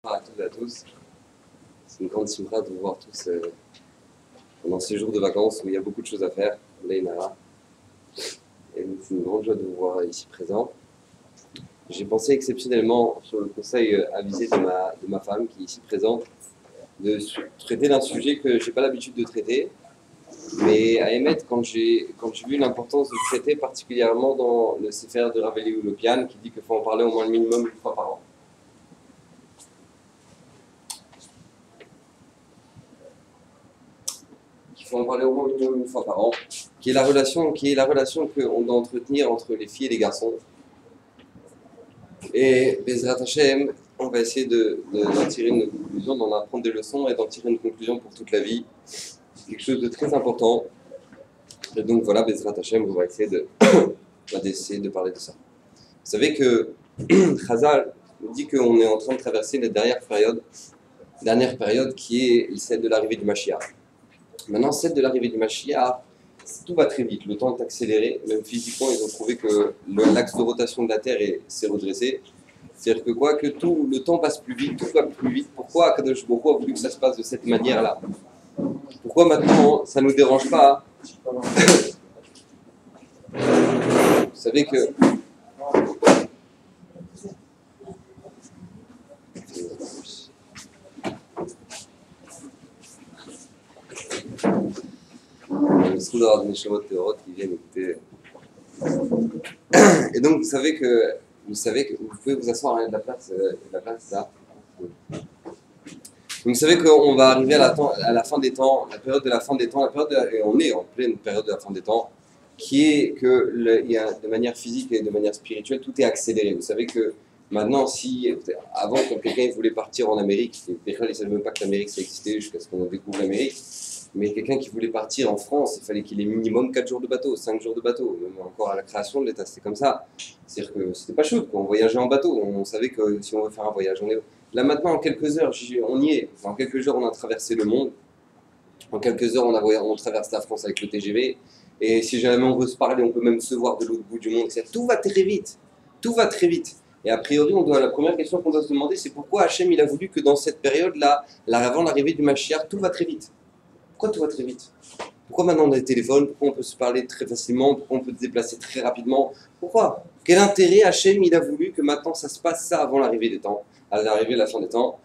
À toutes et à tous. C'est une grande simra de vous voir tous pendant ces jours de vacances où il y a beaucoup de choses à faire, Leïnara. Et c'est une grande joie de vous voir ici présent. J'ai pensé exceptionnellement, sur le conseil avisé de ma femme qui est ici présente, de traiter d'un sujet que je n'ai pas l'habitude de traiter. Mais à émettre, quand j'ai vu l'importance de traiter, particulièrement dans le Sefer de Rav Eliyahu Lopian, qui dit qu'il faut en parler au moins le minimum une fois par an. Il faut en parler au moins minimum une fois par an, qui est la relation qu'on doit entretenir entre les filles et les garçons. Et Bezrat Hashem, on va essayer d'en tirer une conclusion, d'en apprendre des leçons et d'en tirer une conclusion pour toute la vie. C'est quelque chose de très important. Et donc voilà, Bezrat Hashem, on va essayer d'essayer de parler de ça. Vous savez que Chazal nous dit qu'on est en train de traverser la dernière période qui est celle de l'arrivée du Mashiach. Maintenant, celle de l'arrivée du Mashiach, tout va très vite, le temps est accéléré, même physiquement, ils ont trouvé que l'axe de rotation de la Terre s'est redressé. C'est-à-dire que quoi, que tout le temps passe plus vite, tout va plus vite. Pourquoi Akadosh Baruch Hu a voulu que ça se passe de cette manière-là? Pourquoi maintenant, ça ne nous dérange pas? Vous savez que... Se trouve d'avoir des Neshamot Théorot qui viennent écouter. Et donc vous savez que vous pouvez vous asseoir à la place ça. Donc vous savez qu'on va arriver à la fin des temps, la période de la fin des temps, et on est en pleine période de la fin des temps, qui est que il y a, de manière physique et de manière spirituelle, tout est accéléré. Vous savez que maintenant, avant quand quelqu'un voulait partir en Amérique, et il ne savait même pas que l'Amérique ça existait jusqu'à ce qu'on découvre l'Amérique. Mais quelqu'un qui voulait partir en France, il fallait qu'il ait minimum 4 jours de bateau, 5 jours de bateau. Même encore à la création de l'État, c'était comme ça. C'est-à-dire que c'était pas chaud, on voyageait en bateau. On savait que si on veut faire un voyage, on est... Là maintenant, en quelques heures, on y est. En quelques heures, on a traversé le monde. En quelques heures, on traverse la France avec le TGV. Et si jamais on veut se parler, on peut même se voir de l'autre bout du monde. Tout va très vite. Tout va très vite. Et a priori, la première question qu'on doit se demander, c'est pourquoi Hachem il a voulu que dans cette période-là, avant l'arrivée du Mashiach, tout va très vite. Pourquoi tout va très vite? Pourquoi maintenant on a des téléphones? Pourquoi on peut se parler très facilement? Pourquoi on peut se déplacer très rapidement? Pourquoi? Quel intérêt Hachem il a voulu que maintenant ça se passe ça avant l'arrivée des temps, à l'arrivée de la fin des temps?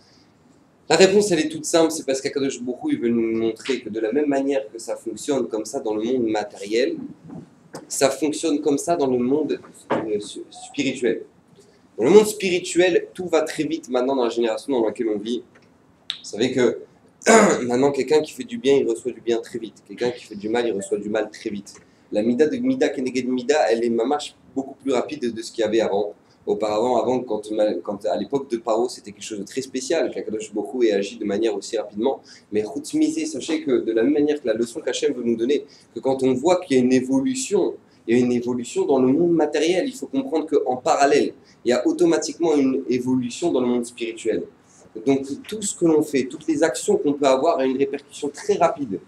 La réponse elle est toute simple, c'est parce qu'Akadosh Baruch Hu il veut nous montrer que de la même manière que ça fonctionne comme ça dans le monde matériel, ça fonctionne comme ça dans le monde spirituel. Dans le monde spirituel, tout va très vite maintenant dans la génération dans laquelle on vit. Vous savez que maintenant, quelqu'un qui fait du bien, il reçoit du bien très vite. Quelqu'un qui fait du mal, il reçoit du mal très vite. La mida de mida keneged mida, elle est mamash beaucoup plus rapide de ce qu'il y avait avant. Auparavant, quand à l'époque de Paro, c'était quelque chose de très spécial, qu'Akadosh Baruch Hu ait agi de manière aussi rapidement. Mais Choutzmisé, sachez que de la même manière que la leçon qu'Hachem veut nous donner, que quand on voit qu'il y a une évolution, dans le monde matériel, il faut comprendre qu'en parallèle, il y a automatiquement une évolution dans le monde spirituel. Donc tout ce que l'on fait, toutes les actions qu'on peut avoir a une répercussion très rapide.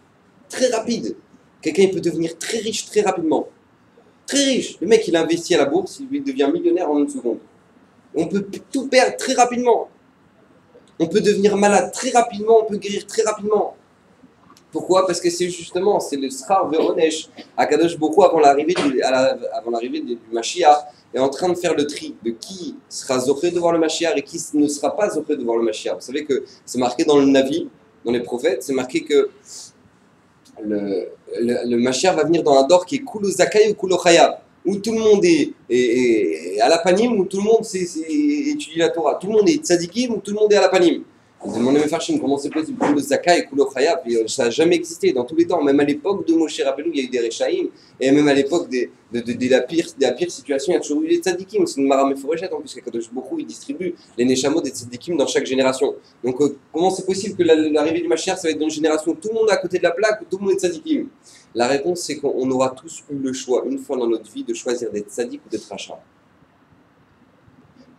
Très rapide. Quelqu'un il peut devenir très riche très rapidement. Très riche. Le mec il investit à la bourse, il devient millionnaire en une seconde. On peut tout perdre très rapidement. On peut devenir malade très rapidement, on peut guérir très rapidement. Pourquoi? Parce que c'est le Srar Veronesh. Akadosh Baruch Hu, avant l'arrivée du Mashiach, est en train de faire le tri de qui sera zoché devant le Mashiach et qui ne sera pas zoché devant le Mashiach. Vous savez que c'est marqué dans le Navi, dans les prophètes, c'est marqué que le Mashiach va venir dans un dor qui est Kulo Zakai ou Kulo Chayab, où tout le monde est à la panim, où tout le monde étudie la Torah. Tout le monde est tzadikim, où tout le monde est à la panim. Vous demandez Mefarshim comment c'est possible, Kulo Zakai et Kulo Chayab, ça n'a jamais existé dans tous les temps. Même à l'époque de Moshe Rabbeinu, il y a eu des Rechaïm, et même à l'époque de la pire situation, il y a toujours eu des tzadikim. C'est une marame forêchette en plus, qu'Akadosh Baruch Hu il distribue les neshamot des tzadikim dans chaque génération. Donc comment c'est possible que l'arrivée du Mashiach, ça va être dans une génération où tout le monde est à côté de la plaque, où tout le monde est tzadikim? La réponse, c'est qu'on aura tous eu le choix, une fois dans notre vie, de choisir d'être tzadik ou d'être rachat.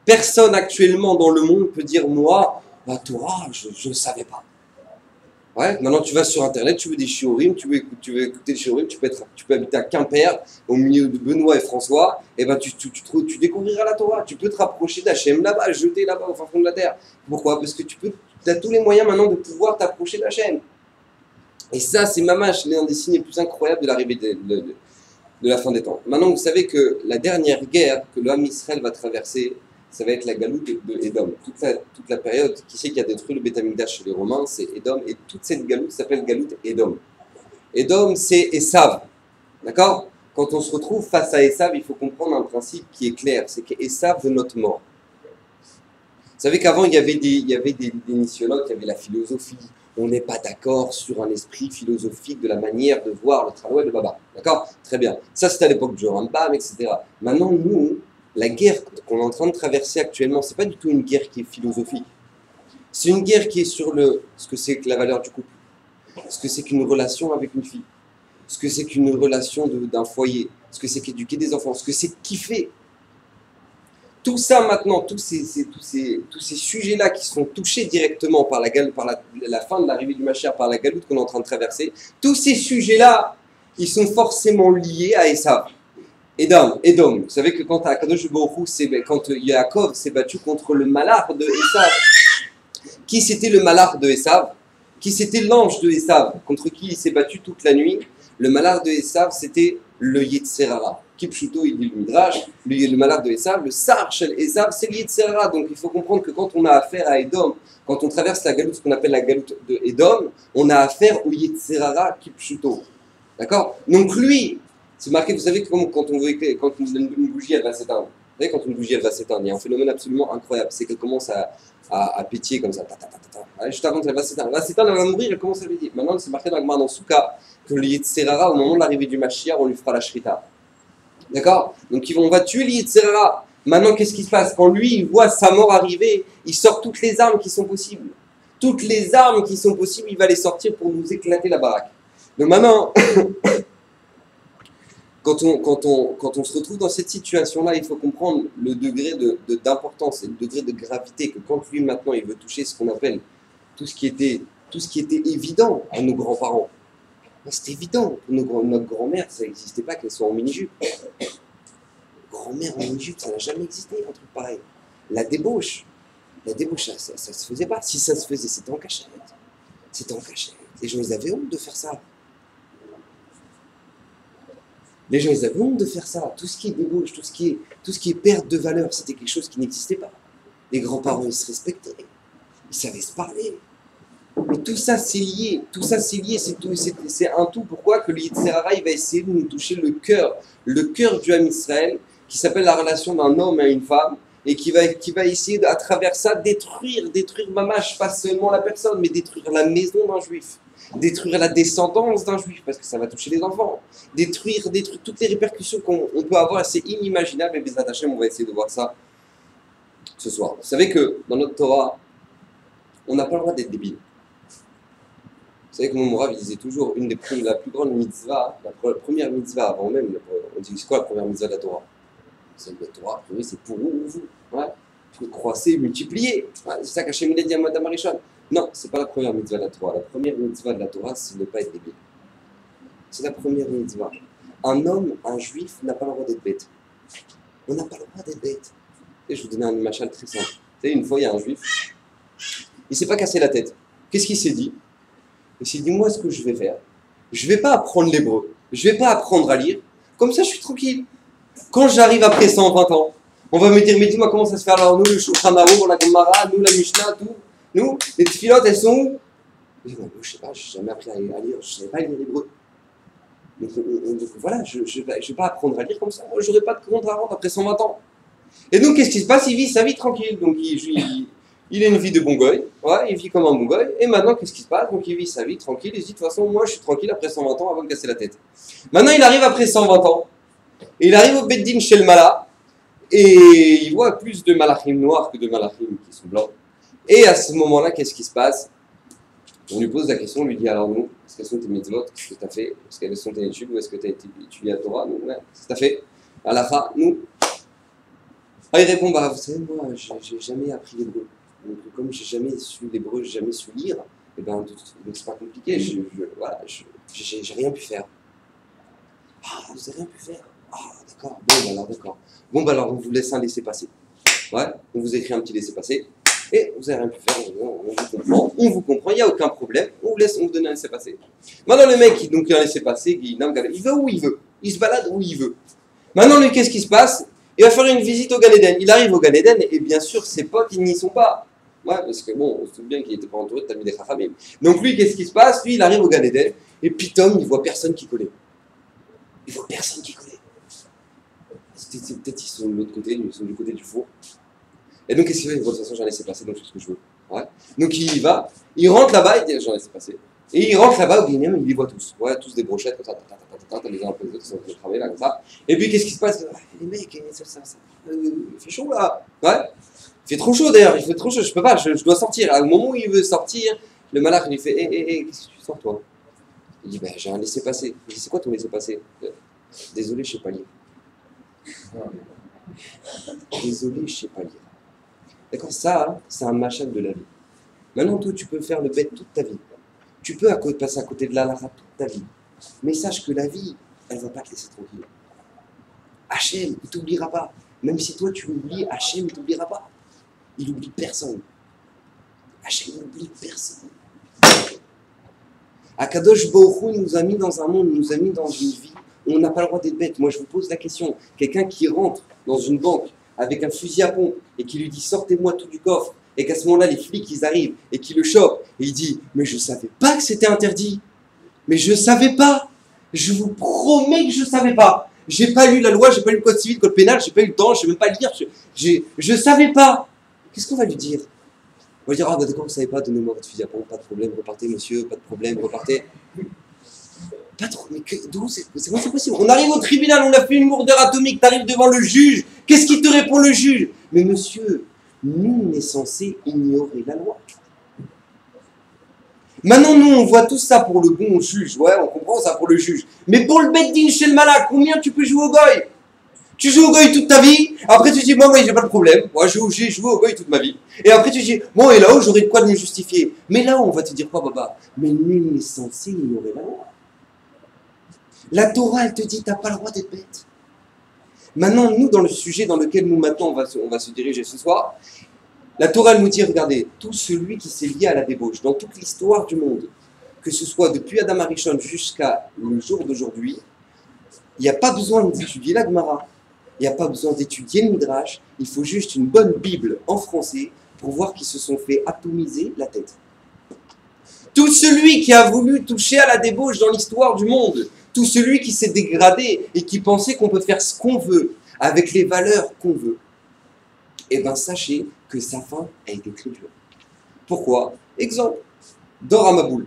Personne actuellement dans le monde peut dire, moi, la Torah, je ne savais pas. Ouais, maintenant tu vas sur internet, tu veux des shiurim, tu veux écouter des shiurim, tu peux habiter à Quimper, au milieu de Benoît et François, et ben tu découvriras la Torah, tu peux te rapprocher d'Hachem là-bas, jeter là-bas au fin fond de la terre. Pourquoi? Parce que tu as tous les moyens maintenant de pouvoir t'approcher d'Hachem. Et ça, c'est mamash, l'un des signes les plus incroyables de l'arrivée de la fin des temps. Maintenant, vous savez que la dernière guerre que l'homme Israël va traverser, ça va être la galoute de Édom. Toute la période, qui c'est qui a détruit le Beth Amikdash chez les Romains, c'est Édom, et toute cette galoute s'appelle galoute Édom. Édom, c'est Esav, d'accord? Quand on se retrouve face à Esav, il faut comprendre un principe qui est clair, c'est qu'Esav veut notre mort. Vous savez qu'avant, il y avait des missiologues, il y avait la philosophie. On n'est pas d'accord sur un esprit philosophique de la manière de voir le travail de Baba. D'accord? Très bien. Ça, c'était à l'époque du Rambam, etc. Maintenant, nous, la guerre qu'on est en train de traverser actuellement, c'est pas du tout une guerre qui est philosophique. C'est une guerre qui est sur ce que c'est que la valeur du couple, ce que c'est qu'une relation avec une fille, ce que c'est qu'une relation d'un foyer, ce que c'est qu'éduquer des enfants, ce que c'est kiffer. Tout ça maintenant, tous ces sujets-là qui sont touchés directement par la fin de l'arrivée du Mashiach, par la galoute qu'on est en train de traverser, tous ces sujets-là, ils sont forcément liés à Esav. Edom. Vous savez que quand Akadosh Baruch Hu, quand Yaakov s'est battu contre le malard de Esav, qui c'était le malard de Esav? Qui c'était l'ange de Esav? Contre qui il s'est battu toute la nuit? Le malard de Esav, c'était le Yetzerara. Kipchuto, il dit le Midrash, le malard de Esav, le Sar Shel Esav, c'est le Yetzerara. Donc il faut comprendre que quand on a affaire à Edom, quand on traverse la galoute, ce qu'on appelle la galoute de Edom, on a affaire au Yetzerara Kipchuto. D'accord? Donc lui, c'est marqué, vous savez, quand une bougie elle va s'éteindre. Vous savez, quand une bougie elle va s'éteindre, il y a un phénomène absolument incroyable, c'est qu'elle commence à pétiller comme ça. Juste avant qu'elle va s'éteindre. Elle va s'éteindre, elle va mourir, elle commence à pétiller. Maintenant, c'est marqué dans la Gemara dans Souka que le Yetzerara, au moment de l'arrivée du Mashiach, on lui fera la Shrita. D'accord? Donc on va tuer le Yetzerara. Maintenant, qu'est-ce qui se passe? Quand lui, il voit sa mort arriver, il sort toutes les armes qui sont possibles. Toutes les armes qui sont possibles, il va les sortir pour nous éclater la baraque. Donc maintenant, quand on se retrouve dans cette situation-là, il faut comprendre le degré d'importance et le degré de gravité que quand lui, maintenant, il veut toucher ce qu'on appelle tout ce qui était évident à nos grands-parents. C'était évident. Notre grand-mère, ça n'existait pas qu'elle soit en mini-jupe. Grand-mère en mini-jupe, ça n'a jamais existé, un truc pareil. La débauche, ça se faisait pas. Si ça se faisait, c'était en cachette. C'était en cachette. Les gens, ils avaient honte de faire ça. Les gens, ils avaient honte de faire ça. Tout ce qui est débauche, tout ce qui est perte de valeur, c'était quelque chose qui n'existait pas. Les grands-parents, ils se respectaient. Ils savaient se parler. Mais tout ça, c'est lié. Tout ça, c'est lié. C'est un tout. Pourquoi? Que le Yetzerara, il va essayer de nous toucher le cœur du Ham Israël, qui s'appelle la relation d'un homme à une femme, et qui va essayer, à travers ça, détruire mamash, pas seulement la personne, mais détruire la maison d'un juif. Détruire la descendance d'un juif, parce que ça va toucher les enfants. Détruire toutes les répercussions qu'on peut avoir, c'est inimaginable, et Bezrat Hashem, on va essayer de voir ça ce soir. Vous savez que dans notre Torah, on n'a pas le droit d'être débile. Vous savez que mon Morav disait toujours, la plus grande mitzvah, la première mitzvah avant même, on dit c'est quoi la première mitzvah de la Torah? C'est la Torah, c'est pour vous. Ouais. Il faut croiser, multiplier. Ouais, c'est ça qu'Hachem il a dit à Madame Arishon. Non, c'est pas la première mitzvah de la Torah. La première mitzvah de la Torah, c'est de ne pas être débile. C'est la première mitzvah. Un juif, n'a pas le droit d'être bête. On n'a pas le droit d'être bête. Et je vous donne un machal très simple. Vous savez, une fois, il y a un juif, il ne s'est pas cassé la tête. Qu'est-ce qu'il s'est dit? Il s'est dit, moi, ce que je vais faire, je ne vais pas apprendre l'hébreu, je ne vais pas apprendre à lire, comme ça, je suis tranquille. Quand j'arrive après 120 ans, on va me dire, mais dis-moi comment ça se fait alors, nous, le Shulchan Aruch, la Gemara, nous, la Mishnah, tout. Nous, les tfilotes, elles sont où? Je dis, moi, je ne sais pas, je n'ai jamais appris à lire, je ne savais pas lire l'hébreu. Donc voilà, je ne vais pas apprendre à lire comme ça, moi, je n'aurai pas de compte à rendre après 120 ans. Et donc, qu'est-ce qui se passe? Il vit sa vie tranquille. Donc, il a une vie de bon goy, ouais, il vit comme un bon goy. Et maintenant, qu'est-ce qui se passe? Donc, il vit sa vie tranquille. Il se dit, de toute façon, moi, je suis tranquille après 120 ans avant de me casser la tête. Maintenant, il arrive après 120 ans. Et il arrive au Beddin chez le Mala. Et il voit plus de malachim noirs que de malachim qui sont blancs. Et à ce moment-là, qu'est-ce qui se passe? On lui pose la question, on lui dit, alors nous, quelles sont tes mitzvot? Qu'est-ce que tu as fait? Quelles sont tes études? Où est-ce que tu as étudié la Torah? Nous, ouais. Qu'est-ce que tu as fait? Halakha, nous. Ah, il répond, bah, vous savez, moi, j'ai jamais appris l'hébreu. Donc, comme j'ai jamais su l'hébreu, j'ai jamais su lire, Et ben, donc c'est pas compliqué, voilà, j'ai rien pu faire. Ah, vous n'avez rien pu faire. Ah, d'accord, bon, bah alors d'accord. Bon, bah alors on vous laisse un laissez-passer. Ouais, on vous écrit un petit laissez-passer. Et vous n'avez rien pu faire, on vous comprend, il n'y a aucun problème, on vous donne un laissez-passer. Maintenant, le mec, donc, il a un laissez-passer, il va où il veut, il se balade où il veut. Maintenant, lui, qu'est-ce qui se passe? Il va faire une visite au Gan Eden. Il arrive au Gan Eden, et bien sûr, ses potes, ils n'y sont pas. Ouais, parce que bon, on se souvient qu'il n'était pas entouré de Talmidei Chachamim. Donc lui, qu'est-ce qui se passe? Lui, il arrive au Gan Eden, et Pitom, il voit personne qui collait. Il voit personne qui collait. Peut-être ils sont de l'autre côté, ils sont du côté du four. Et donc, qu'est-ce qu'il fait? De toute façon, j'en laisse passer, donc c'est ce que je veux. Ouais. Donc, il y va, il rentre là-bas, il dit, j'en laisse passer. Et il rentre là-bas, au Guinéen, il les voit tous. Ouais, tous des brochettes, comme ça, les uns après les autres, ils sont en train de travailler là, comme ça. Et puis, qu'est-ce qui se passe? Les mecs, il fait chaud là. Ouais. Il fait trop chaud d'ailleurs, il fait trop chaud, je peux pas, je dois sortir. Au moment où il veut sortir, le malach, il lui fait, qu'est-ce que tu sors, toi? Il dit, ben, j'ai un laissez-passer. Il dit, c'est quoi ton laissez-passer? Désolé, je sais pas lire. Désolé, je sais pas lire. D'accord, ça, hein, c'est un machin de la vie. Maintenant, toi, tu peux faire le bête toute ta vie. Tu peux passer à côté de l'Alara toute ta vie. Mais sache que la vie, elle ne va pas te laisser tranquille. Hachem, il ne t'oubliera pas. Même si toi, tu l'oublies, Hachem ne t'oubliera pas. Il n'oublie personne. Hachem n'oublie personne. Akadosh Baruch Hu nous a mis dans un monde, nous a mis dans une vie où on n'a pas le droit d'être bête. Moi, je vous pose la question. Quelqu'un qui rentre dans une banque avec un fusil à pompe et qui lui dit sortez-moi tout du coffre, et qu'à ce moment-là les flics ils arrivent et qui le chopent et il dit mais je savais pas que c'était interdit, mais je savais pas, je vous promets que je savais pas, j'ai pas lu la loi, j'ai pas lu le code civil, le code pénal, j'ai pas eu le temps, je sais même pas lire, je savais pas. Qu'est-ce qu'on va lui dire? On va lui dire ah bah d'accord, vous savez pas, donnez-moi votre fusil à pompe, pas de problème, repartez monsieur, pas de problème, repartez. Pas trop, mais d'où c'est possible? On arrive au tribunal, on a fait une lourdeur atomique, t'arrives devant le juge, qu'est-ce qu'il te répond le juge? Mais monsieur, nul n'est censé ignorer la loi. Maintenant, nous, on voit tout ça pour le bon juge, ouais, on comprend ça pour le juge. Mais pour le Beth Din chez le malak, combien tu peux jouer au goy? Tu joues au goy toute ta vie, après tu dis, moi, j'ai pas de problème, moi, j'ai joué au goy toute ma vie. Et après tu dis, bon, et là-haut, j'aurais de quoi de me justifier. Mais là, on va te dire quoi, baba? Mais nul n'est censé ignorer la loi. La Torah, elle te dit, t'as pas le droit d'être bête. Maintenant, nous, dans le sujet dans lequel nous, maintenant, on va se diriger ce soir, la Torah, elle nous dit, regardez, tout celui qui s'est lié à la débauche, dans toute l'histoire du monde, que ce soit depuis Adam Arishon jusqu'à le jour d'aujourd'hui, il n'y a pas besoin d'étudier la Gemara, il n'y a pas besoin d'étudier le Midrash, il faut juste une bonne Bible en français pour voir qu'ils se sont fait atomiser la tête. Tout celui qui a voulu toucher à la débauche dans l'histoire du monde, tout celui qui s'est dégradé et qui pensait qu'on peut faire ce qu'on veut, avec les valeurs qu'on veut, eh bien sachez que sa fin a été très dure. Pourquoi? Exemple, dans Ramaboul.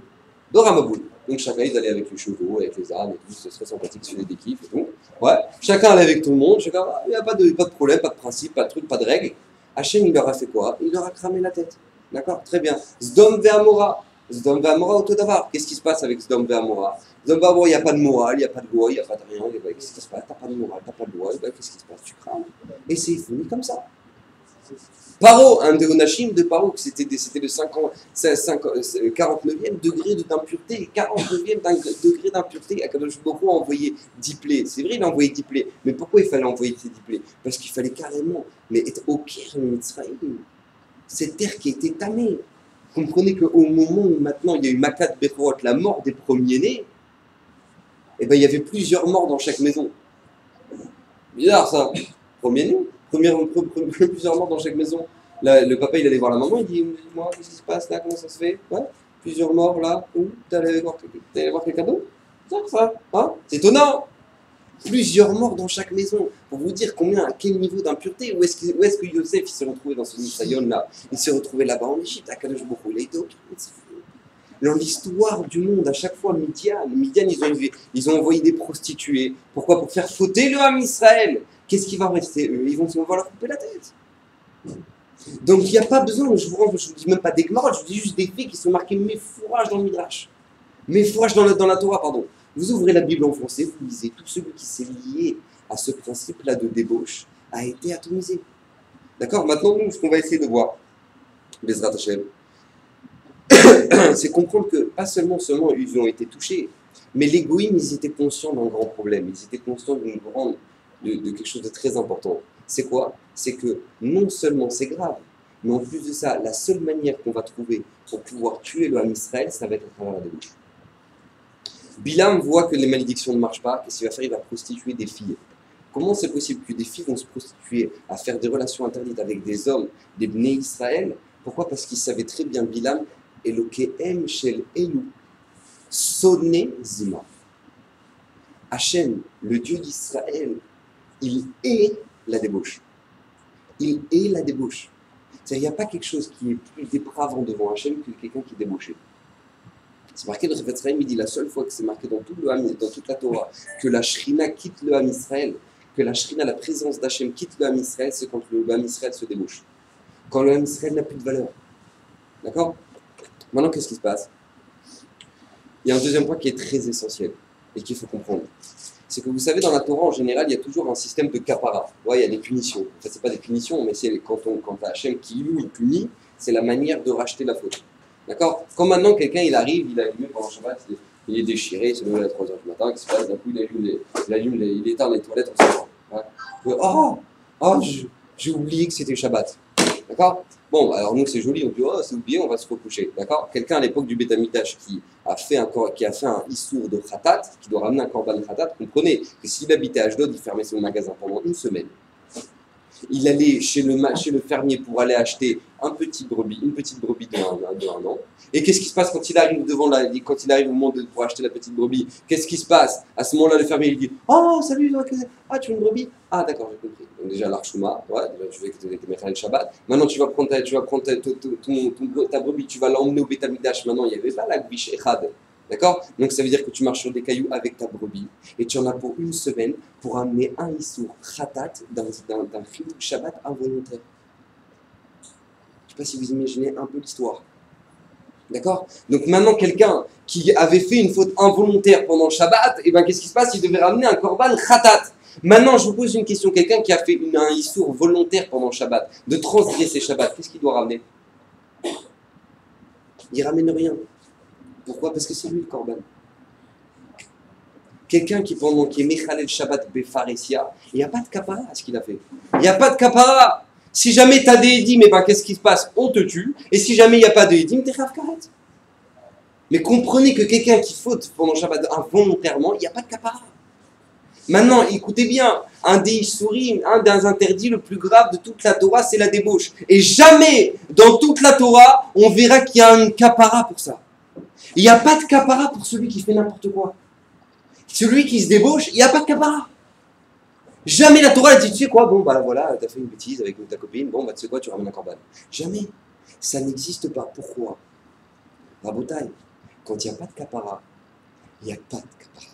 Donc chacun, ils allaient avec les chevaux, avec les ânes et tout, ce serait sympathique, se des kiffs et tout. Ouais, chacun allait avec tout le monde, chacun, il n'y a pas de problème, pas de principe, pas de truc, pas de règles. Hachem, il leur a fait quoi? Il leur a cramé la tête. D'accord? Très bien. Zdom ve'amora. Zdom ve'amora autodavar. Qu'est-ce qui se passe avec Zdom ve'amora? Zdom ve'amora, il n'y a pas de morale, il n'y a pas de loi, il n'y a pas de rien. Qu'est-ce qui se passe? T'as pas de morale, t'as pas de loi, qu'est-ce qui se passe? Tu crames. Et c'est fini comme ça. Paro, un de Onachim de Paro, c'était de 49e degré d'impureté, 49e degré d'impureté. Akadosh Baruch Hu a envoyé 10 plaies. C'est vrai, il a envoyé 10 plaies. Mais pourquoi il fallait envoyer ces 10 plaies? Parce qu'il fallait carrément être au Kir Mitzrayim. Cette terre qui était tamée. Comprenez qu'au moment où maintenant il y a eu Makat Bechorot, la mort des premiers-nés, eh ben, il y avait plusieurs morts dans chaque maison. Bizarre ça. Premier-né, plusieurs morts dans chaque maison. Là, le papa il allait voir la maman, il dit moi qu'est-ce qui se passe là, comment ça se fait? Ouais, plusieurs morts là, où t'allais voir quelqu'un d'autre? C'est ça, hein? C'est étonnant. Plusieurs morts dans chaque maison. Pour vous dire combien, à quel niveau d'impureté, où est-ce que Yosef il s'est retrouvé dans ce Nisayon là? Il s'est retrouvé là-bas en Égypte, à Kadosh Baruch Hu, il a été au dans l'histoire du monde, à chaque fois, Midian, ils ont envoyé des prostituées. Pourquoi? Pour faire fauter le Ham Israël. Qu'est-ce qui va rester? Eux, on va leur couper la tête. Donc il n'y a pas besoin, je vous dis même pas des Gemara, je vous dis juste des faits qui sont marqués méfourage dans le Midrash. Méfourage dans la Torah, pardon. Vous ouvrez la Bible en français, vous lisez, tout celui qui s'est lié à ce principe-là de débauche a été atomisé. D'accord? Maintenant, nous, ce qu'on va essayer de voir, Bezrat Hashem, c'est comprendre que pas seulement ils ont été touchés, mais les goïms, ils étaient conscients d'un grand problème, ils étaient conscients de quelque chose de très important. C'est quoi? C'est que non seulement c'est grave, mais en plus de ça, la seule manière qu'on va trouver pour pouvoir tuer le Ham Israël, ça va être à travers la débauche. Bilam voit que les malédictions ne marchent pas, qu'est-ce qu'il va faire? Il va prostituer des filles. Comment c'est possible que des filles vont se prostituer, à faire des relations interdites avec des hommes, des Bnei Israël? Pourquoi? Parce qu'il savait très bien, Bilam, Elokehem shel Elu, Sonné Zima. Hachem, le Dieu d'Israël, il est la débauche. Il est la débauche. C'est-à-dire, il n'y a pas quelque chose qui est plus dépravant devant Hachem que quelqu'un qui est débauché. C'est marqué dans Chafetz Chaim, il dit la seule fois que c'est marqué dans toute la Torah que la Shrina quitte le Ham Israël, que la Shrina, la présence d'Hachem quitte le Ham Israël, c'est quand le Ham Israël se débauche. Quand le Ham Israël n'a plus de valeur. D'accord? Maintenant, qu'est-ce qui se passe? Il y a un deuxième point qui est très essentiel et qu'il faut comprendre. C'est que vous savez, dans la Torah, en général, il y a toujours un système de kapara. Ouais, il y a des punitions. En fait, ce n'est pas des punitions, mais c'est quand Hachem qui loue, il punit, c'est la manière de racheter la faute. D'accord? Quand maintenant, quelqu'un, il arrive, il a allumé pendant Shabbat, il est déchiré, il se lève à 3h du matin, qu'est-ce qui se passe? D'un coup, il éteint les toilettes en sortant. Ouais. Oh, j'ai oublié que c'était Shabbat. D'accord? Bon, alors nous, c'est joli, on dit, oh, c'est oublié, on va se recoucher. D'accord? Quelqu'un à l'époque du Beth Amikdash qui a fait un issour de khatat, qui doit ramener un korban khatat, comprenez que s'il habitait à Ashdod, il fermait son magasin pendant une semaine. Il allait chez le fermier pour aller acheter une petite brebis de un an. Et qu'est-ce qui se passe quand il arrive au moment pour acheter la petite brebis? Qu'est-ce qui se passe? À ce moment-là, le fermier il dit, oh, salut, tu veux une brebis? Ah, d'accord, j'ai compris. Donc déjà, l'archouma, ouais, je vais te mettre le Shabbat. Maintenant, tu vas prendre ta brebis, tu vas l'emmener au Beth Amikdash. Maintenant, il n'y avait pas la Gbish Echad. D'accord? Donc ça veut dire que tu marches sur des cailloux avec ta brebis et tu en as pour une semaine pour amener un issour khatat d'un chilul Shabbat involontaire. Je ne sais pas si vous imaginez un peu l'histoire. D'accord? Donc maintenant, quelqu'un qui avait fait une faute involontaire pendant le Shabbat, et ben qu'est-ce qui se passe? Il devait ramener un korban khatat. Maintenant, je vous pose une question. Quelqu'un qui a fait un issour volontaire pendant le Shabbat, de transgresser Shabbat, qu'est-ce qu'il doit ramener? Il ramène rien. Pourquoi? Parce que c'est lui le korban. Quelqu'un qui est Mechalel Shabbat Befaresia, il n'y a pas de kapara à ce qu'il a fait. Il n'y a pas de kapara. Si jamais tu as des édim, ben qu'est-ce qui se passe? On te tue. Et si jamais il n'y a pas de édim, t'es chav karet. Mais comprenez que quelqu'un qui faute pendant Shabbat involontairement, il n'y a pas de kapara. Maintenant, écoutez bien, un des isurim, un des interdits le plus grave de toute la Torah, c'est la débauche. Et jamais dans toute la Torah, on verra qu'il y a une kapara pour ça. Il n'y a pas de kapara pour celui qui fait n'importe quoi. Celui qui se débauche, il n'y a pas de kapara. Jamais la Torah dit, tu sais quoi, bon, bah voilà, t'as fait une bêtise avec ta copine, bon, bah tu sais quoi, tu ramènes un korban. Jamais. Ça n'existe pas. Pourquoi? Rabotaï, quand il n'y a pas de kapara, il n'y a pas de kapara.